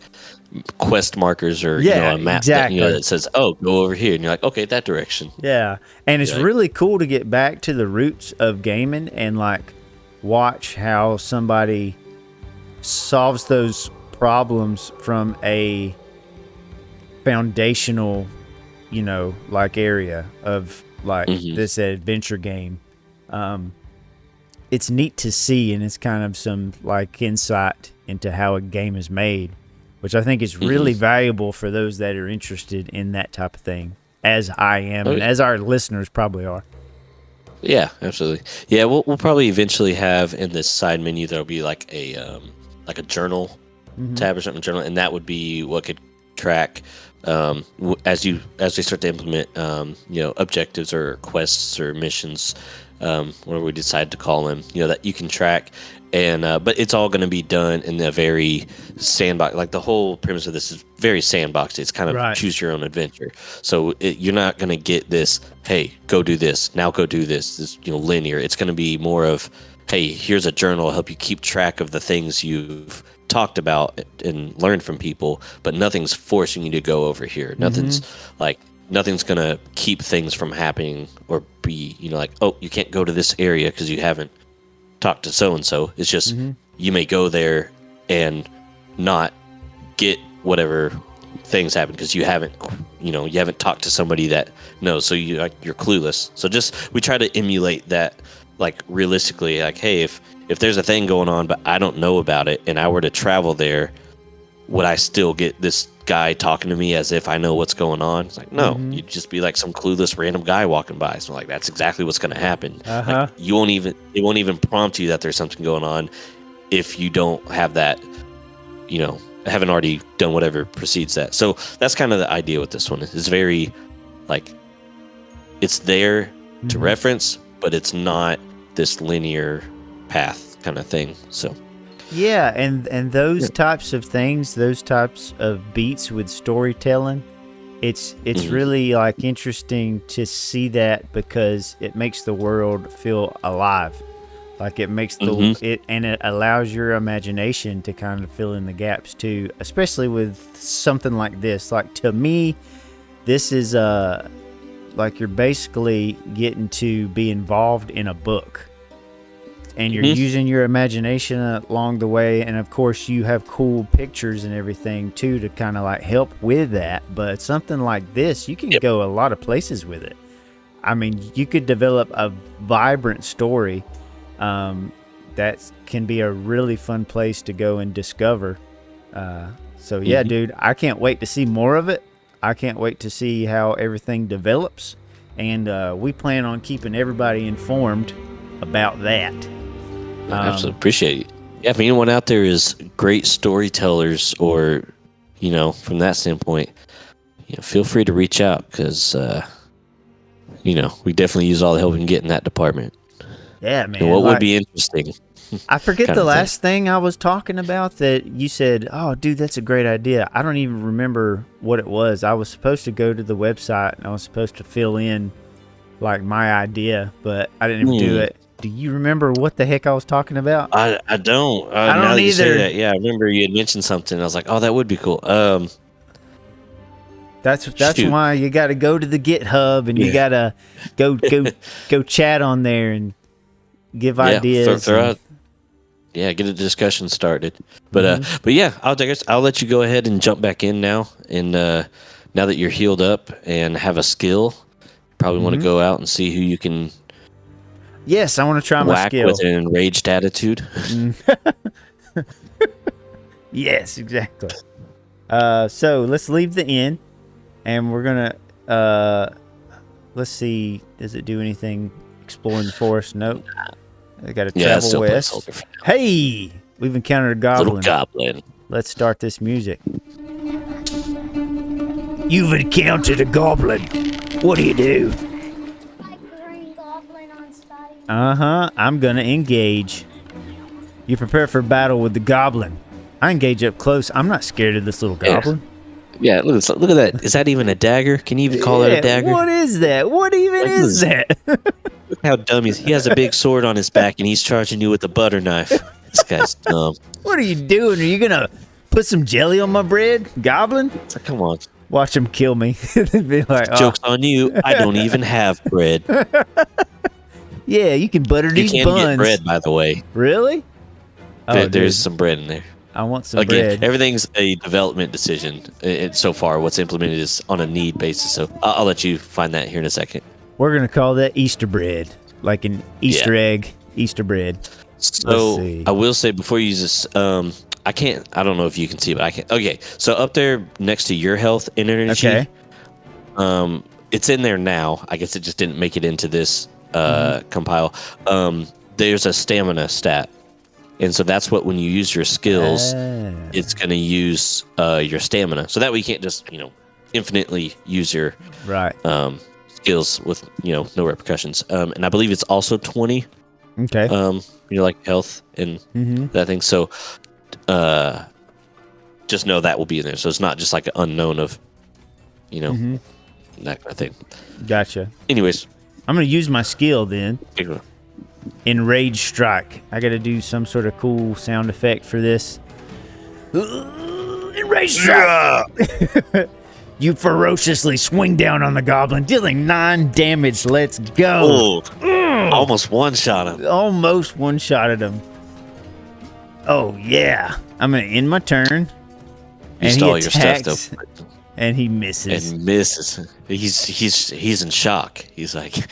quest markers or a map exactly. that says, "Oh, go over here," and you're like, "Okay, that direction." Yeah, and it's really cool to get back to the roots of gaming and like watch how somebody solves those problems from a foundational, like area of like this adventure game. It's neat to see, and it's kind of some like insight into how a game is made, which I think is really valuable for those that are interested in that type of thing, as I am, and as our listeners probably are. Yeah, absolutely. Yeah, we'll probably eventually have in this side menu there'll be like a journal tab or something, journal, and that would be what could track as we start to implement objectives or quests or missions, whatever we decide to call them, that you can track. And but it's all going to be done in a very sandbox. Like, the whole premise of this is very sandboxed. It's kind of choose your own adventure. So you're not going to get this, hey, go do this, now go do this. This linear. It's going to be more of, hey, here's a journal to help you keep track of the things you've talked about and learned from people, but nothing's forcing you to go over here. Nothing's going to keep things from happening or be like, oh, you can't go to this area because you haven't talk to so-and-so. It's just you may go there and not get whatever things happen because you haven't talked to somebody that knows, so you're clueless. So just we try to emulate that, like, realistically, like, hey, if there's a thing going on but I don't know about it and I were to travel there, would I still get this guy talking to me as if I know what's going on? It's like, no, you'd just be like some clueless random guy walking by. So like, that's exactly what's going to happen. Like, it won't even prompt you that there's something going on if you don't have that, haven't already done whatever precedes that. So that's kind of the idea with this one. It's very like, it's there to reference, but it's not this linear path kind of thing. So yeah, and those types of things, those types of beats with storytelling, it's really like interesting to see that because it makes the world feel alive. Like, it makes it allows your imagination to kind of fill in the gaps too, especially with something like this. Like, to me, this is like, you're basically getting to be involved in a book. And you're using your imagination along the way. And of course, you have cool pictures and everything too to kind of like help with that. But something like this, you can go a lot of places with it. I mean, you could develop a vibrant story that can be a really fun place to go and discover. So yeah, dude, I can't wait to see more of it. I can't wait to see how everything develops. And we plan on keeping everybody informed about that. Absolutely appreciate it. Yeah, if anyone out there is great storytellers or, from that standpoint, feel free to reach out because, we definitely use all the help we can get in that department. Yeah, man. And what would be interesting? I forget the last thing I was talking about that you said, oh, dude, that's a great idea. I don't even remember what it was. I was supposed to go to the website and I was supposed to fill in like my idea, but I didn't even do it. Do you remember what the heck I was talking about? I don't. I don't now that either. You say that, yeah, I remember you had mentioned something. I was like, oh, that would be cool. That's why you got to go to the GitHub and you got to go chat on there and give ideas. Get a discussion started. But yeah, I'll let you go ahead and jump back in now. And now that you're healed up and have a skill, you probably want to go out and see who you can. Yes, I want to try my skill. With an enraged attitude. Yes, exactly. So let's leave the inn, and we're gonna let's see. Does it do anything? Exploring the forest? Nope. I got to travel west. Hey, we've encountered a goblin. Little goblin. Let's start this music. You've encountered a goblin. What do you do? I'm gonna engage. You prepare for battle with the goblin. I engage up close. I'm not scared of this little goblin. Yeah, look at that. Is that even a dagger? Can you even call it a dagger? What is that? What even is that? Look how dumb he is. He has a big sword on his back, and he's charging you with a butter knife. This guy's dumb. What are you doing? Are you gonna put some jelly on my bread, Goblin? It's like, come on. Watch him kill me. Be like, Joke's on you. I don't even have bread. Yeah, you can butter You these can buns. get bread, by the way. Really? There's dude, some bread in there. I want some Again, bread. everything's a development decision. So far, what's implemented is on a need basis. So I'll let you find that here in a second. We're gonna call that Easter bread, like an Easter egg, Easter bread. So I will say before you use this, I don't know if you can see, but I can. Okay, so up there next to your health and energy, it's in there now. I guess it just didn't make it into this compile. There's a stamina stat, and so that's what when you use your skills, it's going to use your stamina. So that way you can't just infinitely use your skills with no repercussions. And I believe it's also 20. Okay. Like health and that thing. So just know that will be in there. So it's not just like an unknown of that kind of thing. Gotcha. Anyways, I'm gonna use my skill then. Enrage strike. I gotta do some sort of cool sound effect for this. Enrage strike. You ferociously swing down on the goblin, dealing 9 damage. Let's go. Almost one-shot him. Almost one-shotted him. Oh, yeah. I'm going to end my turn. You stole your stuff, though. And he misses. And misses. He's in shock. He's like,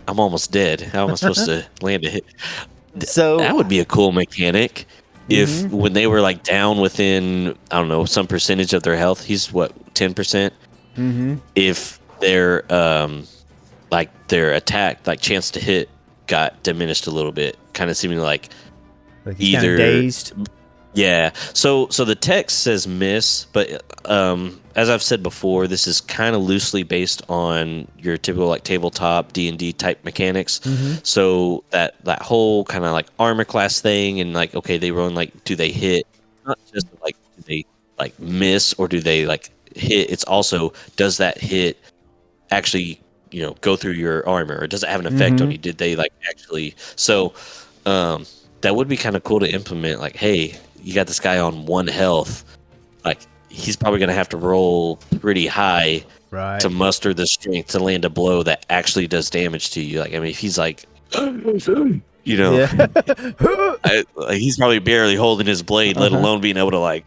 I'm almost dead. How am I supposed to land a hit? So that would be a cool mechanic. If when they were like down within, I don't know, some percentage of their health, he's what, 10%? If their their attack, like chance to hit, got diminished a little bit, kind of seeming like either dazed. Yeah. So the text says miss, but as I've said before, this is kind of loosely based on your typical like tabletop D&D type mechanics. So that whole kind of like armor class thing and like, okay, they run like, do they hit? Not just like, do they like miss or do they like hit? It's also, does that hit actually, go through your armor or does it have an effect on you? Did they like actually? So that would be kind of cool to implement. Like, hey, you got this guy on 1 health. Like, he's probably going to have to roll pretty high to muster the strength to land a blow that actually does damage to you. Like, I mean, if he's like, he's probably barely holding his blade, let alone being able to like.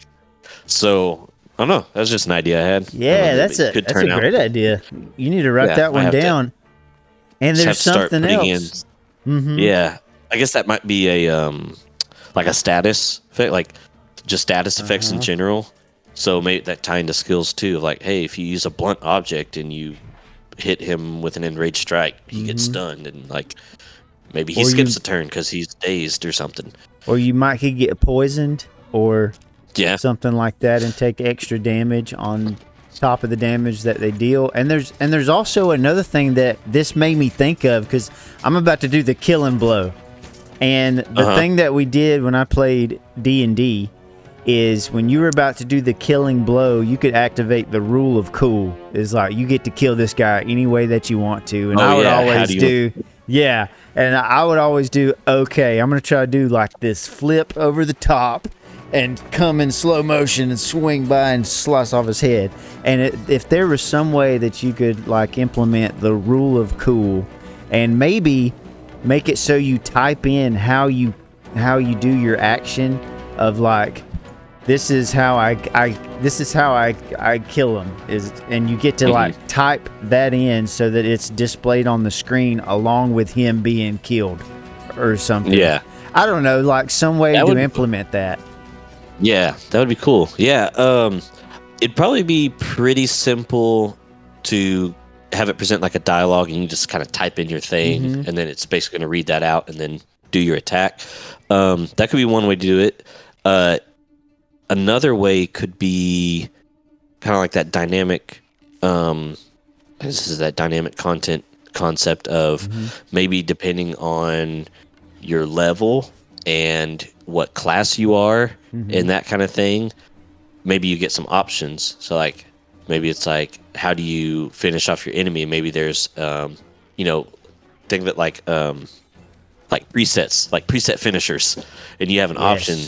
So I don't know. That's just an idea I had. Yeah, that's a great idea. You need to write that one down. And there's something else. Yeah, I guess that might be a like a status effect, like just status effects in general. So maybe that tie into skills too. Like, hey, if you use a blunt object and you hit him with an enraged strike, he gets stunned, and like maybe he skips a turn because he's dazed or something. Or you might get poisoned or something like that and take extra damage on top of the damage that they deal. And there's also another thing that this made me think of because I'm about to do the killing blow. And the thing that we did when I played D&D is when you were about to do the killing blow, you could activate the rule of cool. It's like you get to kill this guy any way that you want to. And I would always and I would always do, okay, I'm going to try to do like this flip over the top and come in slow motion and swing by and slice off his head. And if there was some way that you could like implement the rule of cool and maybe make it so you type in how you do your action of like, this is how I kill him and you get to like type that in so that it's displayed on the screen along with him being killed or something. Yeah. I don't know, like some way to implement that. Yeah, that would be cool. Yeah. It'd probably be pretty simple to have it present like a dialogue and you just kind of type in your thing and then it's basically going to read that out and then do your attack. That could be one way to do it. Another way could be kind of like that dynamic, this is that dynamic content concept of maybe depending on your level and what class you are and that kind of thing, maybe you get some options. So like maybe it's like how do you finish off your enemy? Maybe there's think that like presets, like preset finishers, and you have an option.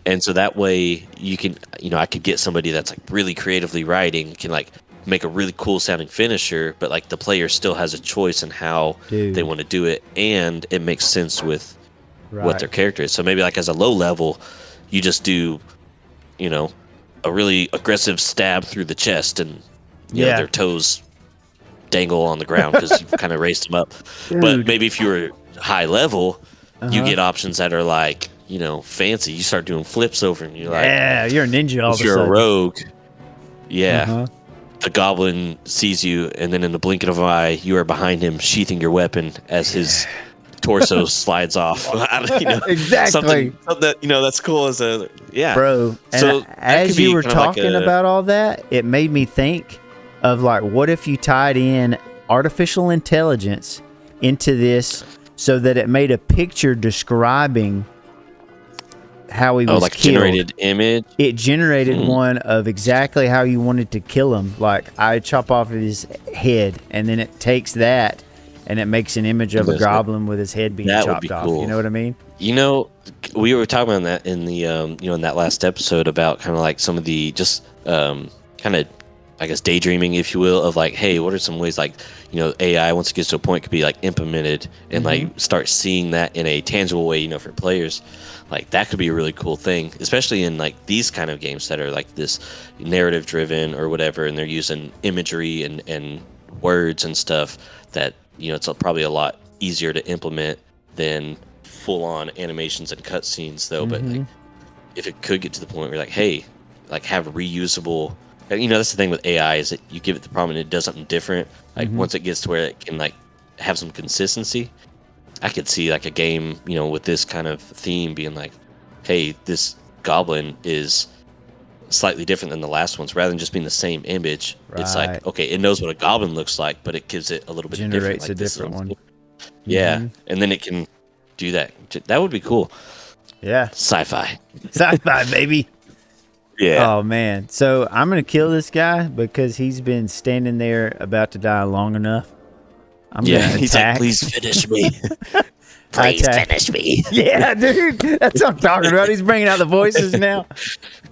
And so that way you can, I could get somebody that's like really creatively writing, can like make a really cool sounding finisher, but like the player still has a choice in how they want to do it, and it makes sense with what their character is. So maybe like as a low level, you just do, a really aggressive stab through the chest, and their toes dangle on the ground because you've kind of raised them up. Dude. But maybe if you were high level, you get options that are like, fancy. You start doing flips over, and you're like, you're a ninja all of a sudden. If you're a rogue, the goblin sees you, and then in the blink of an eye, you are behind him, sheathing your weapon as his torso slides off. Exactly. Something that that's cool as a bro. And so as you were talking about all that, it made me think of like, what if you tied in artificial intelligence into this so that it made a picture describing how he was like killed. Generated image. It generated one of exactly how you wanted to kill him. Like I chop off his head, and then it takes that and it makes an image of a goblin with his head being chopped off. Cool. You know what I mean? We were talking about that in the in that last episode about kind of like some of the just kind of, I guess, daydreaming, if you will, of like, hey, what are some ways like, AI once it gets to a point could be like implemented and like start seeing that in a tangible way, for players. Like that could be a really cool thing, especially in like these kind of games that are like this narrative driven or whatever, and they're using imagery and words and stuff that, it's probably a lot easier to implement than full on animations and cutscenes though. But like, if it could get to the point where like, hey, like have reusable, that's the thing with AI is that you give it the prompt and it does something different. Like once it gets to where it can like have some consistency, I could see like a game, with this kind of theme being like, hey, this goblin is slightly different than the last ones. Rather than just being the same image, it's like, okay, it knows what a goblin looks like, but it gives it a little bit generates different. Like a different one. Yeah, and then it can do that. That would be cool. Yeah, sci-fi, baby. Yeah. Oh man, so I'm gonna kill this guy because he's been standing there about to die long enough. I'm gonna attack. He's like, please finish me. Please finish me. Yeah, dude, that's what I'm talking about. He's bringing out the voices now.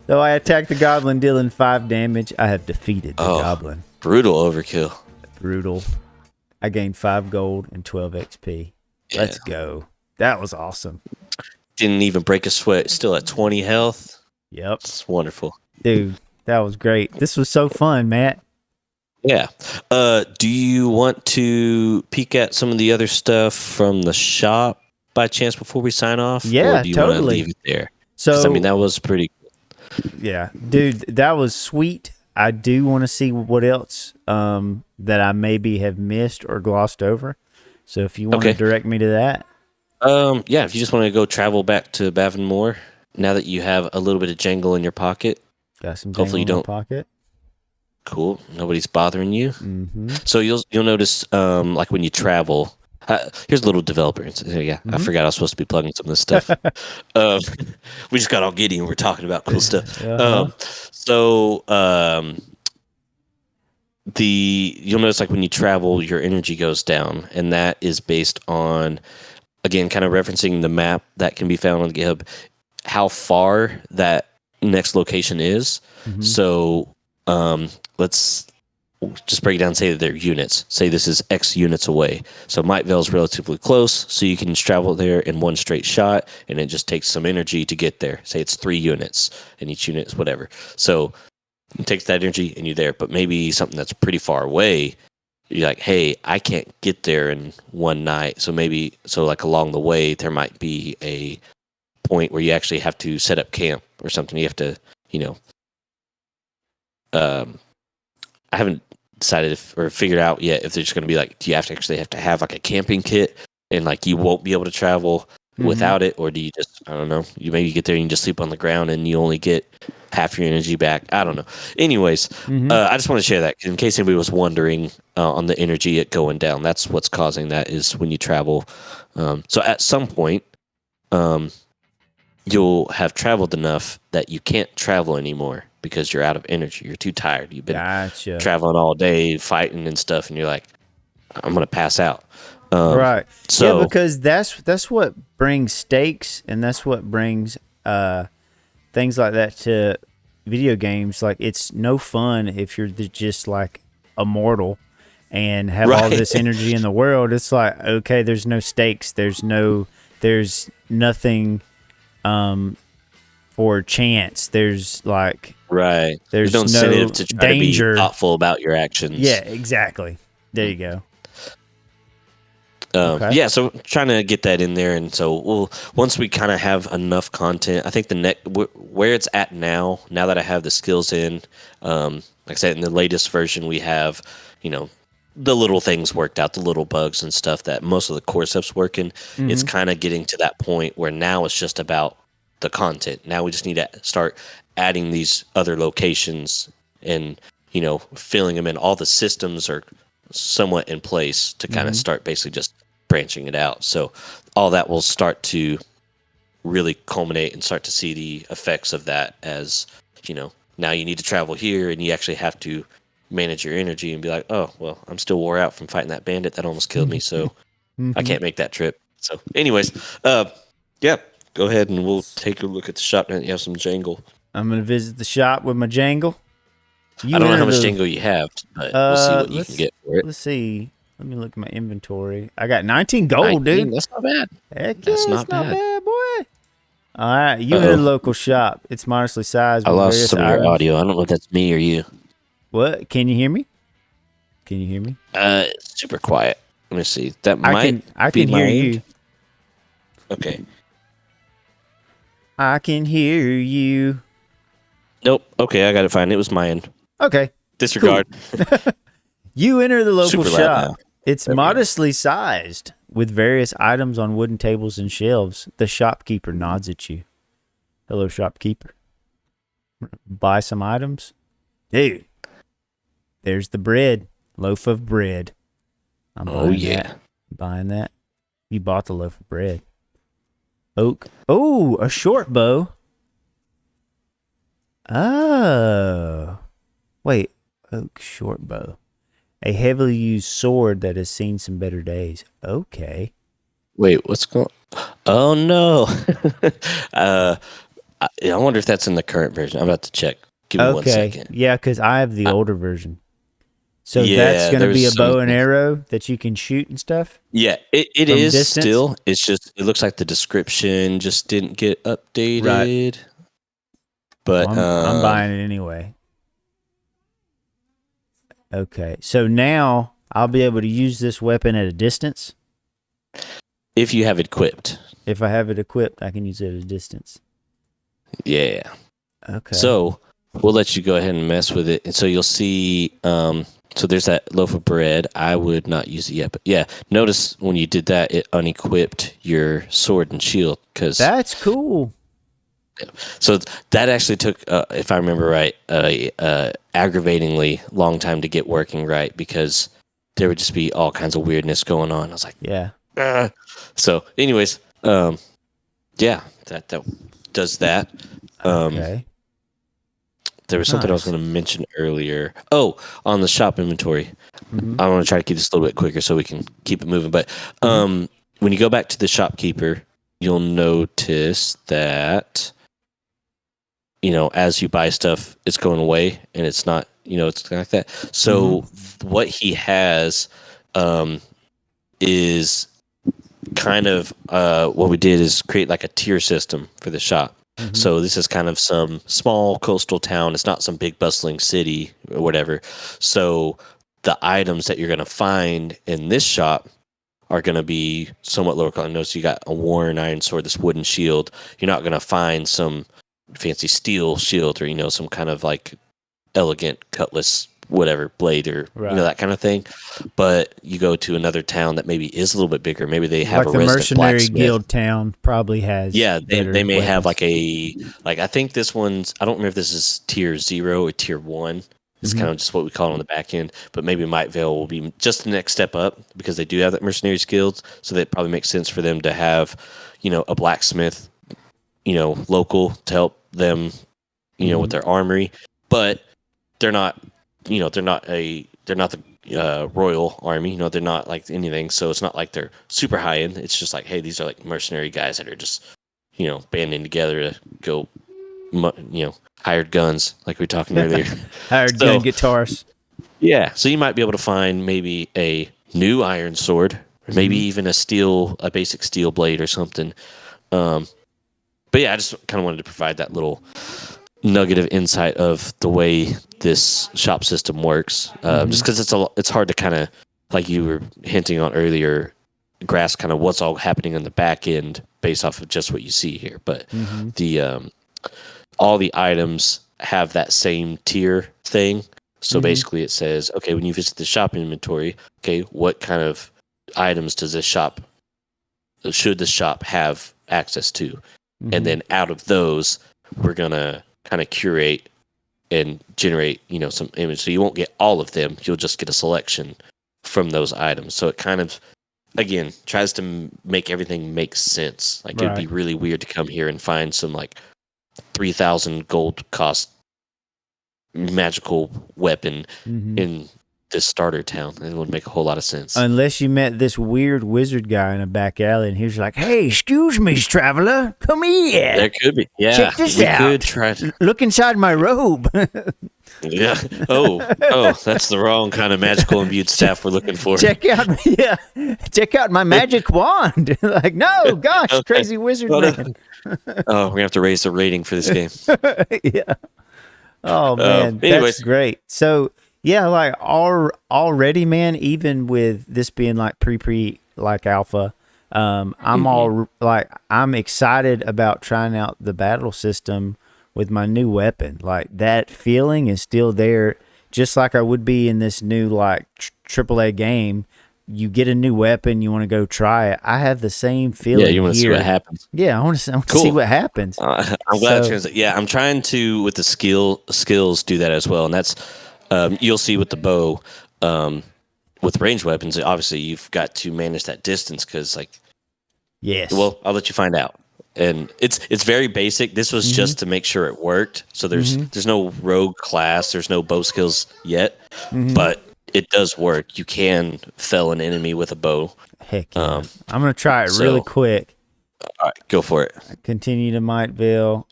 So I attack the goblin, dealing 5 damage. I have defeated the goblin. Brutal overkill. Brutal. I gained 5 gold and 12 XP. Yeah. Let's go. That was awesome. Didn't even break a sweat. Still at 20 health. Yep. It's wonderful. Dude, that was great. This was so fun, Matt. Yeah. Do you want to peek at some of the other stuff from the shop by chance before we sign off? Yeah, or do you totally. want to leave it there? So, I mean, that was pretty cool. Yeah. Dude, that was sweet. I do want to see what else that I maybe have missed or glossed over. So if you want to direct me to that. Yeah, if you just want to go travel back to Bavonmore, now that you have a little bit of jangle in your pocket. Got some jangle in my pocket. Cool. Nobody's bothering you. Mm-hmm. So you'll notice, like when you travel, here's a little developer. I forgot I was supposed to be plugging some of this stuff. We just got all giddy and we're talking about cool stuff. You'll notice like when you travel, your energy goes down, and that is based on, again, kind of referencing the map that can be found on GitHub, how far that next location is. Mm-hmm. So let's just break it down and say that they're units. Say this is X units away. So Mightvale is relatively close, so you can travel there in one straight shot, and it just takes some energy to get there. Say it's 3 units, and each unit is whatever. So it takes that energy, and you're there. But maybe something that's pretty far away, you're like, hey, I can't get there in one night. So like along the way, there might be a point where you actually have to set up camp or something. You have to, I haven't decided or figured out yet if there's going to be like, do you have to have like a camping kit and like you won't be able to travel without it, or do you just, I don't know, you maybe get there and you just sleep on the ground and you only get half your energy back. I don't know. Anyways, I just want to share that in case anybody was wondering on the energy going down. That's what's causing that, is when you travel. So at some point, you'll have traveled enough that you can't travel anymore. because you're out of energy. You're too tired. You've been Gotcha. traveling all day, fighting and stuff, and you're like, I'm gonna pass out. Right. So yeah, because that's what brings stakes, and that's what brings things like that to video games. Like, it's no fun if you're just like immortal and have all this energy in the world. It's like, okay, there's no stakes. There's nothing for chance. There's like there's no incentive to try danger. To be thoughtful about your actions. Yeah, exactly. There you go. Okay. Yeah, so trying to get that in there, and so once we kind of have enough content, I think where it's at now that I have the skills in, like I said, in the latest version, we have, the little things worked out, the little bugs and stuff that most of the core stuff's working. Mm-hmm. It's kind of getting to that point where now it's just about the content. Now we just need to start adding these other locations and, filling them in. All the systems are somewhat in place to kind of start basically just branching it out. So all that will start to really culminate and start to see the effects of that as, now you need to travel here and you actually have to manage your energy and be like, oh, well, I'm still wore out from fighting that bandit that almost killed me, so I can't make that trip. So anyways, yeah, go ahead and we'll take a look at the shop now that you have some Jangle. I'm going to visit the shop with my Jangle. I don't know how much Jangle you have, but we'll see what you can get for it. Let's see. Let me look at my inventory. I got 19 gold, dude. That's not bad. Heck yeah, that's not bad, boy. All right, you in a local shop. It's modestly sized. I lost some of your audio. I don't know if that's me or you. What? Can you hear me? It's super quiet. Let me see. That I can hear you. Okay. I can hear you. Nope. Okay, I got it fine. It was my end. Okay. Disregard. Cool. You enter the local shop. It's There modestly sized with various items on wooden tables and shelves. The shopkeeper nods at you. Hello, shopkeeper. Buy some items? Dude, there's the bread. Loaf of bread. I'm buying that. You bought the loaf of bread. Oak. Oh, a short bow. Oh. Wait. Oak short bow. A heavily used sword that has seen some better days. Okay. Wait, what's going on? Oh, no. I wonder if that's in the current version. I'm about to check. Give me 1 second. Yeah, because I have the older version. So that's going to be a bow and arrow that you can shoot and stuff? Yeah, it is distance? Still. It's just, it looks like the description just didn't get updated. Right. But I'm buying it anyway. Okay, so now I'll be able to use this weapon at a distance? If you have it equipped. If I have it equipped, I can use it at a distance. Yeah. Okay. So we'll let you go ahead and mess with it. And so you'll see, so there's that loaf of bread. I would not use it yet. But yeah, notice when you did that, it unequipped your sword and shield. That's cool. So that actually took, if I remember right, aggravatingly long time to get working right because there would just be all kinds of weirdness going on. I was like, yeah. So, anyways, yeah, that does that. Okay. There was something I was going to mention earlier. Oh, on the shop inventory. I want to try to keep this a little bit quicker so we can keep it moving. But when you go back to the shopkeeper, you'll notice that, as you buy stuff, it's going away and it's not, it's like that. So what he has is kind of what we did is create like a tier system for the shop. So this is kind of some small coastal town. It's not some big bustling city or whatever. So the items that you're going to find in this shop are going to be somewhat lower quality. Notice you got a worn iron sword, this wooden shield. You're not going to find some fancy steel shield or, some kind of like elegant cutlass, whatever, blade or, that kind of thing. But you go to another town that maybe is a little bit bigger. Maybe they have like a resident mercenary blacksmith. guild town probably has. Yeah, they may weapons. have like I think this one's, I don't remember if this is tier 0 or tier 1. It's kind of just what we call it on the back end. But maybe Might Vale will be just the next step up because they do have that mercenary skills. So that probably makes sense for them to have, a blacksmith, local to help them, with their armory. but they're not, they're not the royal army. They're not like anything. So it's not like they're super high end. It's just like, hey, these are like mercenary guys that are just, banding together to go, hired guns, like we were talking earlier. Hired gun guitars. Yeah. So you might be able to find maybe a new iron sword, or maybe even a basic steel blade or something. But yeah, I just kind of wanted to provide that little nugget of insight of the way this shop system works. Just because it's hard to kind of, like you were hinting on earlier, grasp kind of what's all happening on the back end based off of just what you see here. But all the items have that same tier thing. So basically it says, okay, when you visit the shop inventory, okay, what kind of items should the shop have access to? And then out of those, we're going to kind of curate and generate, some image. So you won't get all of them. You'll just get a selection from those items. So it kind of, again, tries to make everything make sense. Like, it'd be really weird to come here and find some, like, 3,000 gold cost magical weapon in this starter town. It wouldn't make a whole lot of sense. Unless you met this weird wizard guy in a back alley and he was like, hey, excuse me, traveler, come here. There could be. Yeah. Check this out. Could try to... Look inside my robe. Yeah. Oh, that's the wrong kind of magical imbued staff we're looking for. Check out my magic wand. Like, no, gosh, okay. Crazy wizard man. Oh, we're gonna have to raise the rating for this game. Yeah. Oh man, that's great. So yeah, like already, man. Even with this being like pre like alpha, I'm excited about trying out the battle system with my new weapon. Like, that feeling is still there, just like I would be in this new like AAA game. You get a new weapon, you want to go try it. I have the same feeling. Yeah, you want to see what happens. Yeah, I want to see what happens. I'm glad. Yeah, I'm trying to with the skills do that as well, and that's you'll see with the bow. With ranged weapons, obviously you've got to manage that distance because, like, yes. Well, I'll let you find out. And it's very basic. This was just to make sure it worked. So there's no rogue class, there's no bow skills yet, but it does work. You can fell an enemy with a bow. Heck yeah. I'm going to try it really quick. All right, go for it. I continue to Mightville.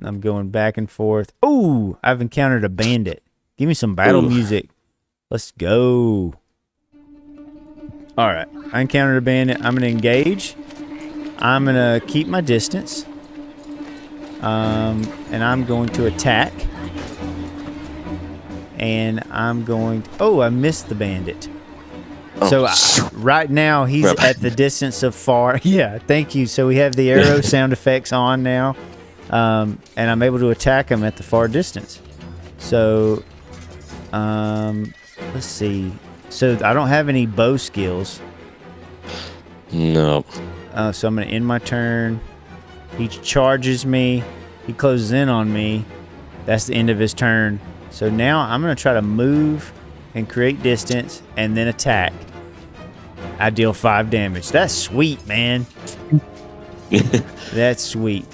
I'm going back and forth. Ooh, I've encountered a bandit. Give me some battle music. Let's go. All right, I encountered a bandit. I'm going to engage. I'm going to keep my distance. And I'm going to attack. And I'm going to... Oh, I missed the bandit. So right now, he's at the distance of far... Yeah, thank you. So we have the arrow sound effects on now. And I'm able to attack him at the far distance. So, let's see. So I don't have any bow skills. No. So I'm going to end my turn. He charges me. He closes in on me. That's the end of his turn. So now I'm going to try to move and create distance and then attack. I deal 5 damage. That's sweet, man. That's sweet.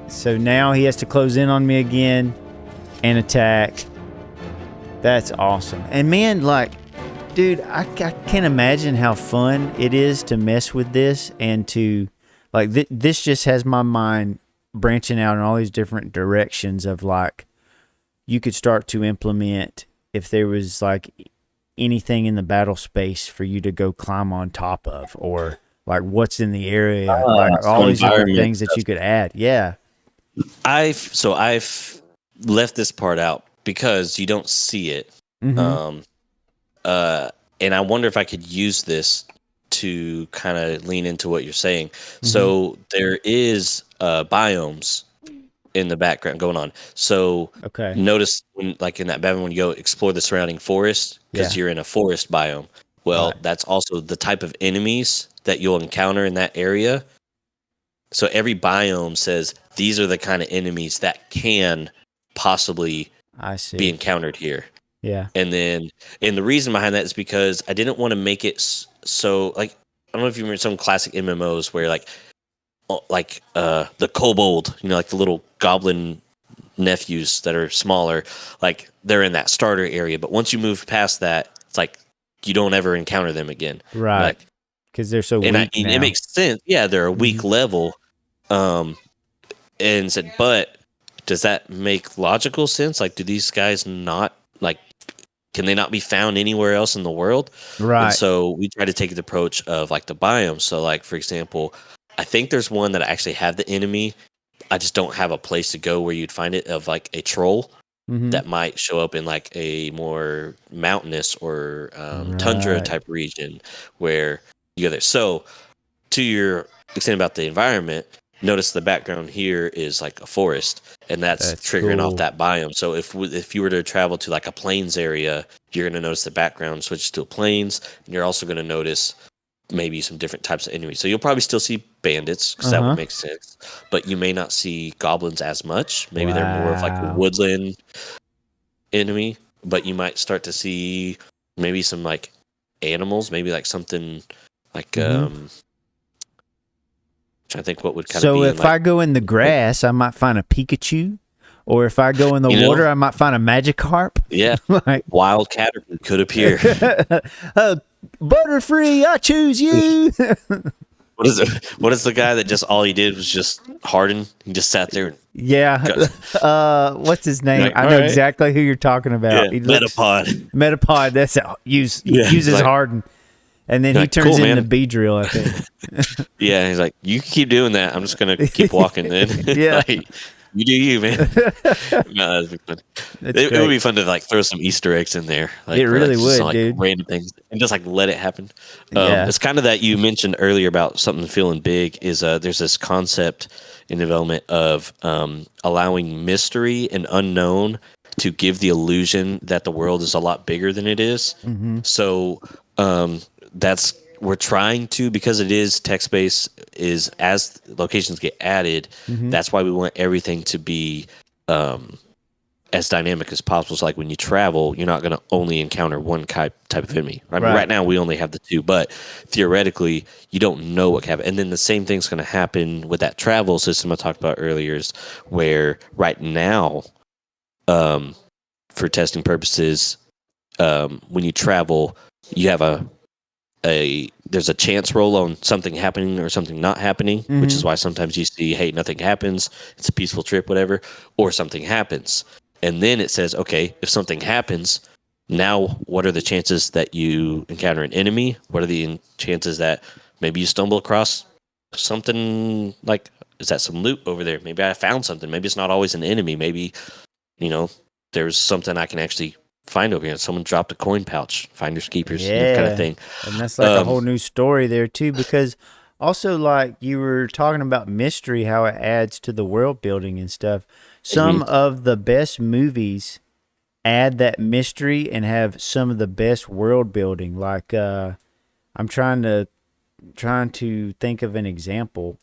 So now he has to close in on me again and attack. That's awesome. And man, like, dude, I can't imagine how fun it is to mess with this and to, like, this just has my mind branching out in all these different directions of, like, you could start to implement if there was, like, anything in the battle space for you to go climb on top of, or, like, what's in the area, like, all these different things that you could add. Yeah. I've left this part out because you don't see it. And I wonder if I could use this to kind of lean into what you're saying. So there is biomes in the background going on. So notice when, like in that Bevan, when you go explore the surrounding forest, because you're in a forest biome. Well, that's also the type of enemies that you'll encounter in that area. So every biome says these are the kind of enemies that can possibly be encountered here. Yeah. And the reason behind that is because I didn't want to make it so, like, I don't know if you remember some classic MMOs where like the kobold, like the little goblin nephews that are smaller, like they're in that starter area. But once you move past that, it's like you don't ever encounter them again. Right. Like, Because they're so and weak now. it makes sense. Yeah, they're a weak level. And said, but does that make logical sense? Like, do these guys not, like, can they not be found anywhere else in the world? Right. And so we try to take the approach of like the biome. So, like, for example, I think there's one that I actually have the enemy. I just don't have a place to go where you'd find it, of like a troll that might show up in like a more mountainous or tundra type region where you go there. So, to your extent about the environment, notice the background here is like a forest, and that's triggering off that biome. So if you were to travel to like a plains area, you're going to notice the background switches to a plains, and you're also going to notice maybe some different types of enemies. So you'll probably still see bandits, because that would make sense, but you may not see goblins as much. Maybe they're more of like a woodland enemy, but you might start to see maybe some like animals, maybe like something like I think what would kind of be. So if I go in the grass, I might find a Pikachu, or if I go in the water, I might find a Magikarp. Yeah, like, wild Caterpie could appear. Butterfree, I choose you. What is it? What is the guy that just all he did was just harden? He just sat there. Yeah. What's his name? Like, I know exactly who you're talking about. Yeah, Metapod. Metapod. That's it. Uses like, harden. And then he turns into Beedrill, I think. Yeah, he's like, you can keep doing that. I'm just going to keep walking then. Yeah. Like, you do you, man. No, that'd be fun. It would be fun to like throw some Easter eggs in there. Like, it really would, like, dude. Random things. And just like let it happen. Yeah. It's kind of that you mentioned earlier about something feeling big is there's this concept in development of allowing mystery and unknown to give the illusion that the world is a lot bigger than it is. So we're trying to, because it is text-based, is as locations get added, that's why we want everything to be as dynamic as possible. So like when you travel, you're not going to only encounter one type of enemy. I mean, right now we only have the two, but theoretically you don't know what can happen. And then the same thing's going to happen with that travel system I talked about earlier, is where right now, for testing purposes, when you travel, you have there's a chance roll on something happening or something not happening, which is why sometimes you see, hey, nothing happens, it's a peaceful trip, whatever, or something happens. And then it says, okay, if something happens, now what are the chances that you encounter an enemy? What are the chances that maybe you stumble across something, like, is that some loot over there? Maybe I found something. Maybe it's not always an enemy. Maybe, there's something I can actually find over here. Someone dropped a coin pouch, finders keepers, kind of thing. And that's like a whole new story there too, because also, like you were talking about mystery, how it adds to the world building and stuff. Some of the best movies add that mystery and have some of the best world building. Like I'm trying to think of an example.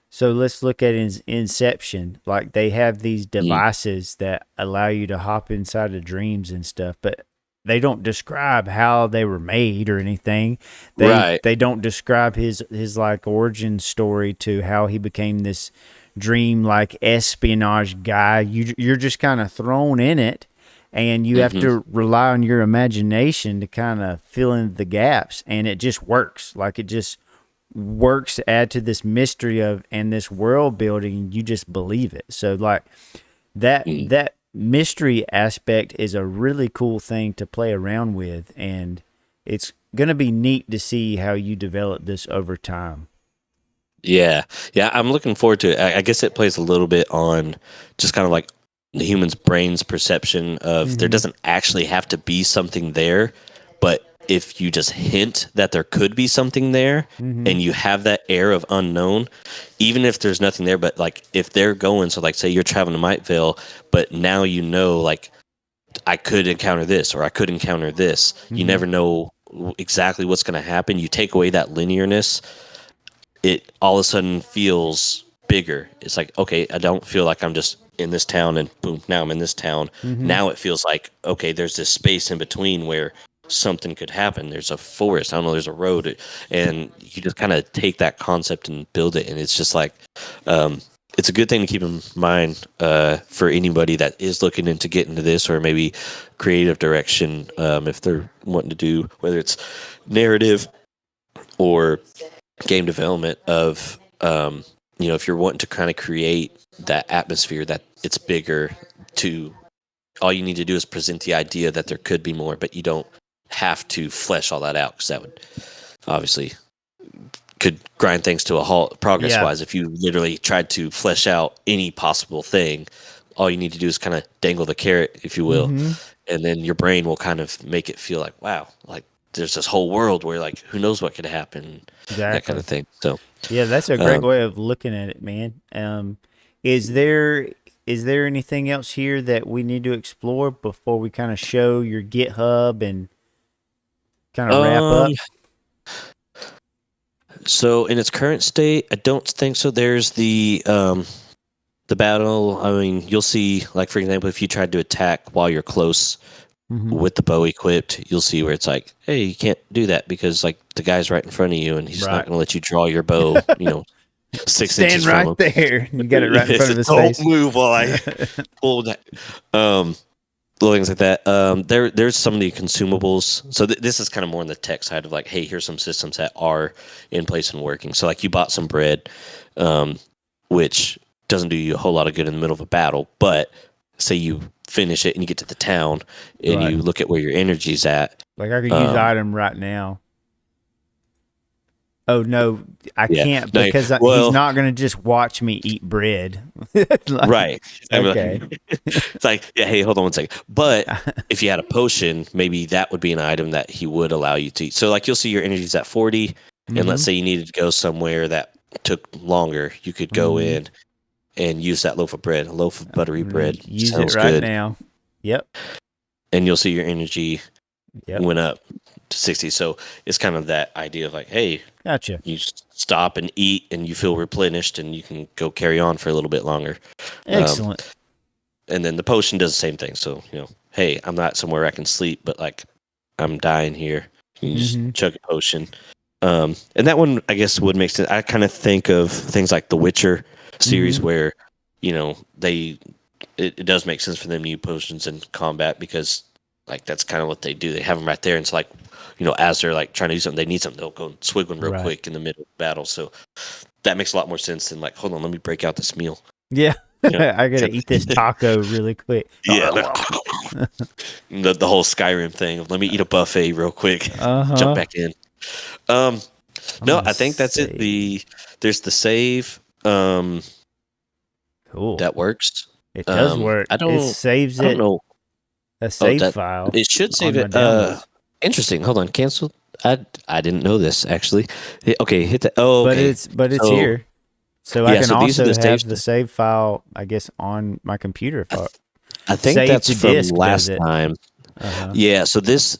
So let's look at Inception. Like they have these devices that allow you to hop inside of dreams and stuff, but they don't describe how they were made or anything. They don't describe his like origin story to how he became this dream like espionage guy. You're just kind of thrown in it, and you have to rely on your imagination to kind of fill in the gaps, and it just works. Like it just works to add to this mystery and this world building. You just believe it. So like that mystery aspect is a really cool thing to play around with, and it's going to be neat to see how you develop this over time. Yeah, I'm looking forward to it. I guess it plays a little bit on just kind of like the human's brain's perception of there doesn't actually have to be something there, but if you just hint that there could be something there and you have that air of unknown, even if there's nothing there, but like if they're going, so like say you're traveling to Miteville, but now like I could encounter this or I could encounter this. You never know exactly what's going to happen. You take away that linearness, it all of a sudden feels bigger. It's like, okay, I don't feel like I'm just in this town and boom, now I'm in this town. Now it feels like, okay, there's this space in between where something could happen. There's a forest, I don't know, there's a road, and you just kind of take that concept and build it, and it's just like it's a good thing to keep in mind for anybody that is looking into getting into this, or maybe creative direction, if they're wanting to do, whether it's narrative or game development of, if you're wanting to kind of create that atmosphere that it's bigger, to all you need to do is present the idea that there could be more, but you don't have to flesh all that out, because that would obviously could grind things to a halt progress wise. If you literally tried to flesh out any possible thing, all you need to do is kind of dangle the carrot, if you will, and then your brain will kind of make it feel like, wow, like there's this whole world where like who knows what could happen, that kind of thing. So yeah, that's a great way of looking at it, man. Is there anything else here that we need to explore before we kind of show your GitHub and kind of wrap up? So in its current state, I don't think so. There's the battle. I mean, you'll see, like, for example, if you tried to attack while you're close with the bow equipped, you'll see where it's like, hey, you can't do that because like the guy's right in front of you and he's not going to let you draw your bow, 6 inches right from him. There. You got it right in front of his Don't face. move while I pull that. Things like that. There's some of the consumables. So this is kind of more on the tech side of like, hey, here's some systems that are in place and working. So like you bought some bread, which doesn't do you a whole lot of good in the middle of a battle. But say you finish it and you get to the town and you look at where your energy's at. Like I could use the item right now. Oh no, I can't because he's not going to just watch me eat bread. Right. Okay. It's like, yeah, hey, hold on one second. But if you had a potion, maybe that would be an item that he would allow you to eat. So like you'll see your energy's at 40, and let's say you needed to go somewhere that took longer. You could go in and use that loaf of bread, a loaf of buttery bread. Use Sounds it right good. now. Yep. And you'll see your energy went up to 60. So it's kind of that idea of like, hey, gotcha. You stop and eat and you feel replenished and you can go carry on for a little bit longer. Excellent. And then the potion does the same thing. So, hey, I'm not somewhere I can sleep, but like I'm dying here. You just chug a potion. And that one, I guess, would make sense. I kind of think of things like the Witcher series where, it does make sense for them to use potions in combat because like that's kind of what they do. They have them right there. And it's like, as they're like trying to do something, they need something, they'll go and swig one real quick in the middle of battle. So that makes a lot more sense than like, hold on, let me break out this meal. Yeah. I got to eat this taco really quick. Yeah. the whole Skyrim thing of let me eat a buffet real quick, jump back in. No, I think that's it. There's the save. Cool. That works. It does work. It saves it. I don't know. A save file. It should save it. Interesting. Hold on. Cancel. I didn't know this actually. Okay, hit that. Oh, okay. But it's here. So I can also have the save file, I guess, on my computer. I think that's from last time. Yeah. So these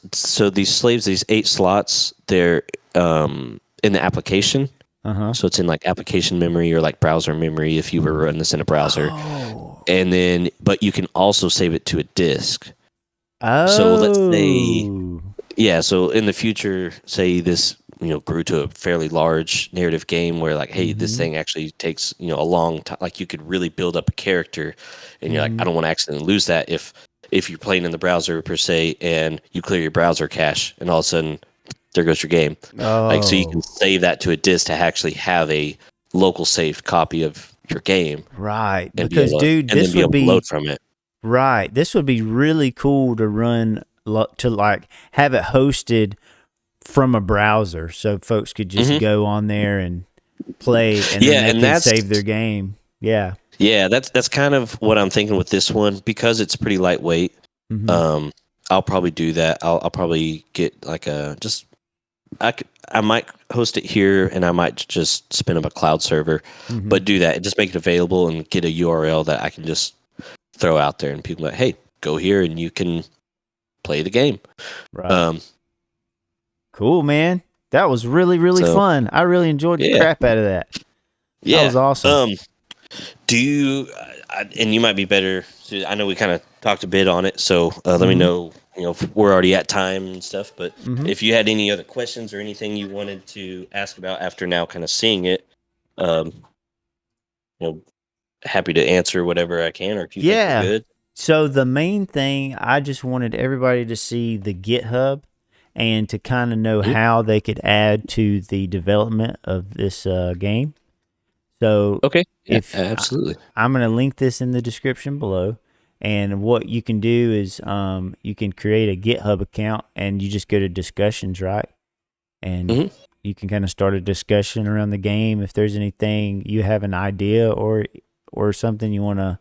slaves, these 8 slots, they're in the application. So it's in like application memory or like browser memory if you were running this in a browser. And then, but you can also save it to a disk. So let's say, so in the future, say this, grew to a fairly large narrative game where like, hey, this thing actually takes, a long time. Like you could really build up a character and you're like, I don't want to accidentally lose that if you're playing in the browser per se and you clear your browser cache and all of a sudden there goes your game. Like, so you can save that to a disk to actually have a local saved copy of your game. Right. Because dude, this would be load from it. Right. This would be really cool to run, to like have it hosted from a browser so folks could just go on there and play and then they can save their game. Yeah. Yeah, that's kind of what I'm thinking with this one because it's pretty lightweight. I'll probably do that. I'll probably get like I might host it here and I might just spin up a cloud server, but do that and just make it available and get a URL that I can just throw out there and people are like, hey, go here and you can play the game. Right. Cool, man. That was really, really fun. I really enjoyed the crap out of that. Yeah. That was awesome. Do you, and you might be better, I know we kind of talked a bit on it, so let me know, if we're already at time and stuff, but if you had any other questions or anything you wanted to ask about after now kind of seeing it, happy to answer whatever I can, or if you Yeah. think we're good. So the main thing, I just wanted everybody to see the GitHub and to kind of know how they could add to the development of this game. So Okay. if Absolutely. I'm going to link this in the description below. And what you can do is you can create a GitHub account and you just go to discussions, right? And you can kind of start a discussion around the game. If there's anything you have an idea or something you want to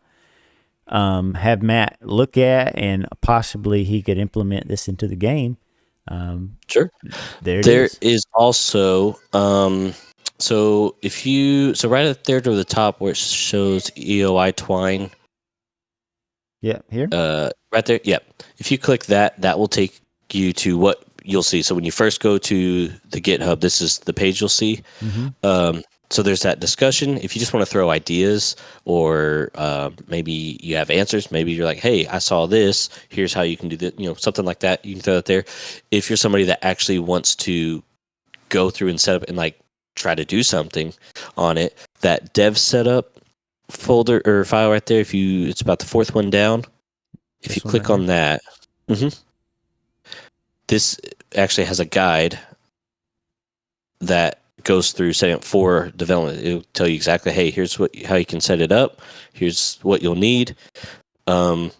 have Matt look at, and possibly he could implement this into the game. Sure. There is also so right up there to the top where it shows EOI Twine. Yeah, here. Right there. Yeah. If you click that, that will take you to what you'll see. So when you first go to the GitHub, this is the page you'll see. So there's that discussion. If you just want to throw ideas, or maybe you have answers, maybe you're like, hey, I saw this. Here's how you can do this. Something like that. You can throw it there. If you're somebody that actually wants to go through and set up and like try to do something on it, that dev setup folder or file right there, it's about the fourth one down. If you click on that, this actually has a guide that goes through setting up for development. It'll tell you exactly, hey, here's how you can set it up. Here's what you'll need. And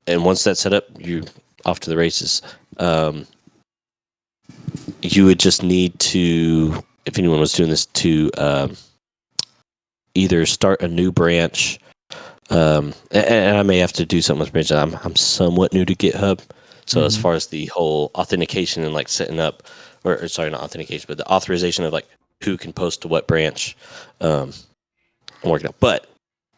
once that's set up, you're off to the races. You would just need to, if anyone was doing this, to either start a new branch, and I may have to do something with branch. I'm somewhat new to GitHub, so as far as the whole authentication and like setting up, or sorry, not authentication, but the authorization of like who can post to what branch, I'm working out. But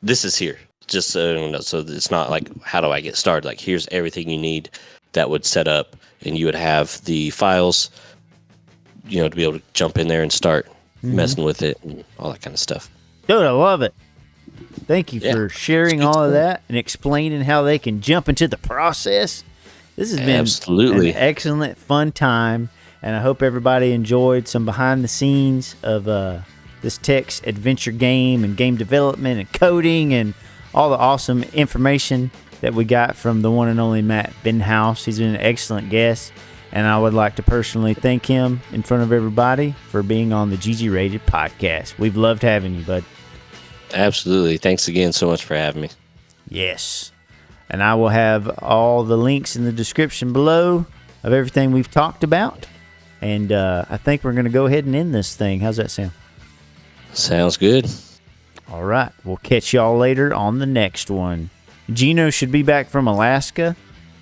this is here, just so you know. So it's not like, how do I get started? Like, here's everything you need that would set up, and you would have the files, to be able to jump in there and start messing with it and all that kind of stuff. Dude, I love it. Thank you for sharing all of that and explaining how they can jump into the process. This has been an excellent, fun time, and I hope everybody enjoyed some behind the scenes of this text adventure game and game development and coding and all the awesome information that we got from the one and only Matt Venhaus. He's been an excellent guest, and I would like to personally thank him in front of everybody for being on the GGRated Podcast. We've loved having you, bud. Absolutely. Thanks again so much for having me. Yes. And I will have all the links in the description below of everything we've talked about. And I think we're going to go ahead and end this thing. How's that sound? Sounds good. All right. We'll catch y'all later on the next one. Gino should be back from Alaska,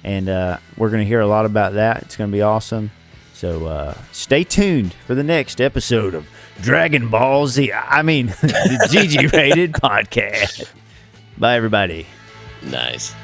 and we're going to hear a lot about that. It's going to be awesome. So stay tuned for the next episode of Dragon Ball Z. The GGRated Podcast. Bye, everybody. Nice.